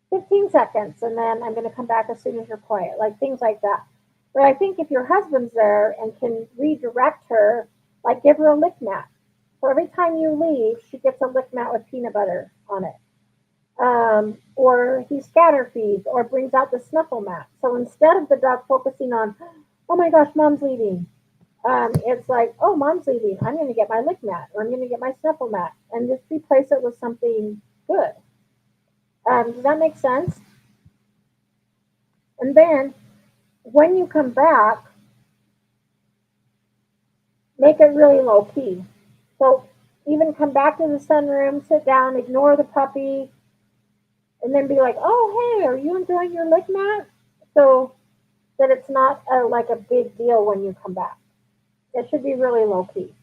15 seconds, and then I'm going to come back as soon as you're quiet, like things like that. But I think if your husband's there and can redirect her, like give her a lick mat. So every time you leave, she gets a lick mat with peanut butter on it. Or he scatter feeds or brings out the snuffle mat. So instead of the dog focusing on, oh my gosh, mom's leaving, it's like, oh, mom's leaving, I'm going to get my lick mat, or I'm going to get my snuffle mat, and just replace it with something good. Does that make sense? And then when you come back, make it really low key. So even come back to the sunroom, sit down, ignore the puppy, and then be like, "Oh, hey, are you enjoying your lick mat?" So that it's not like a big deal when you come back. It should be really low key.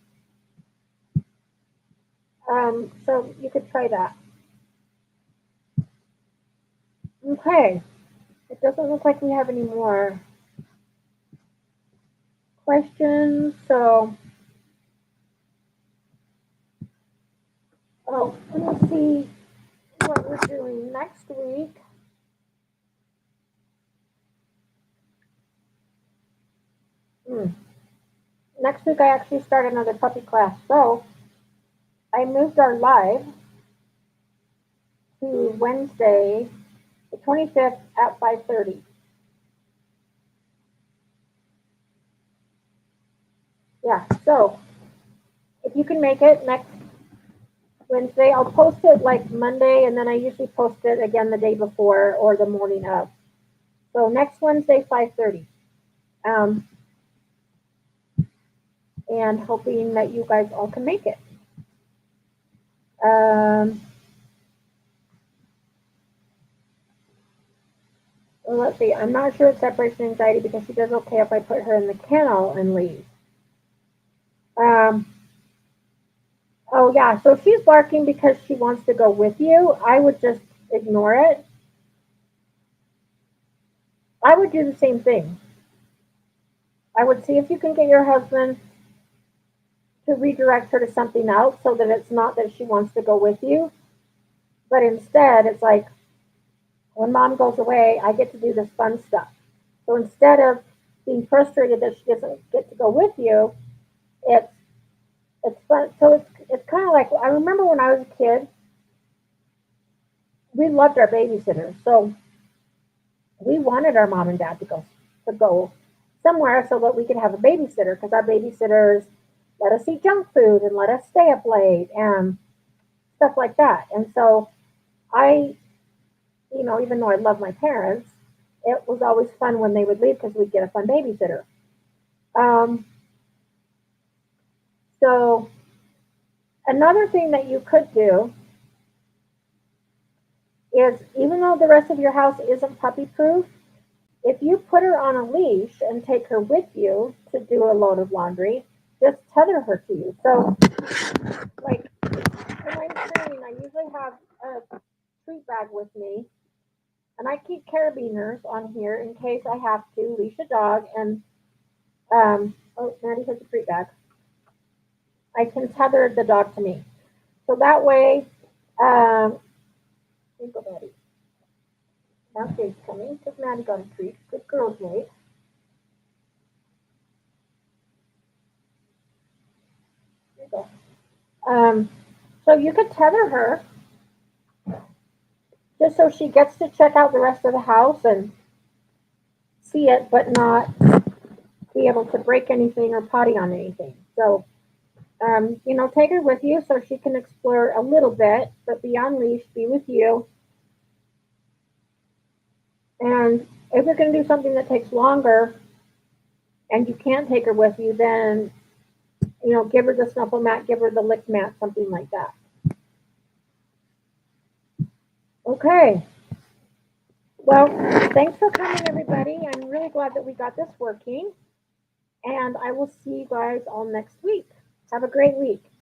So you could try that. Okay. It doesn't look like we have any more questions. So, let me see what we're doing next week. next week I actually start another puppy class. So I moved our live to Wednesday, the 25th at 5:30. Yeah, so if you can make it next Wednesday, I'll post it like Monday, and then I usually post it again the day before or the morning of. So next Wednesday, 5:30. Um, and hoping that you guys all can make it. Um, let's see. I'm not sure it's separation anxiety because she does okay if I put her in the kennel and leave. Um, oh yeah, so she's barking because she wants to go with you. I would just ignore it. I would do the same thing. I would see if you can get your husband to redirect her to something else so that it's not that she wants to go with you, but instead it's like when mom goes away, I get to do this fun stuff. So instead of being frustrated that she doesn't get to go with you, it's it's fun. So it's kind of like I remember when I was a kid, we loved our babysitters, so we wanted our mom and dad to go somewhere so that we could have a babysitter because our babysitters let us eat junk food and let us stay up late and stuff like that. And so I, even though I love my parents, it was always fun when they would leave because we'd get a fun babysitter. Um, so another thing that you could do is even though the rest of your house isn't puppy proof, if you put her on a leash and take her with you to do a load of laundry, just tether her to you. So, like when I'm training, I usually have a treat bag with me, and I keep carabiners on here in case I have to leash a dog. And oh, Maddie has a treat bag. I can tether the dog to me, so that way, here you go, Maddie. Now Jake's coming because Maddie got a treat. Good girl, Jake. Here you go. So you could tether her just so she gets to check out the rest of the house and see it, but not be able to break anything or potty on anything. So, take her with you so she can explore a little bit, but be on leash, be with you. And if you're going to do something that takes longer and you can't take her with you, then, give her the snuffle mat, give her the lick mat, something like that. Okay. Well, thanks for coming, everybody. I'm really glad that we got this working. And I will see you guys all next week. Have a great week.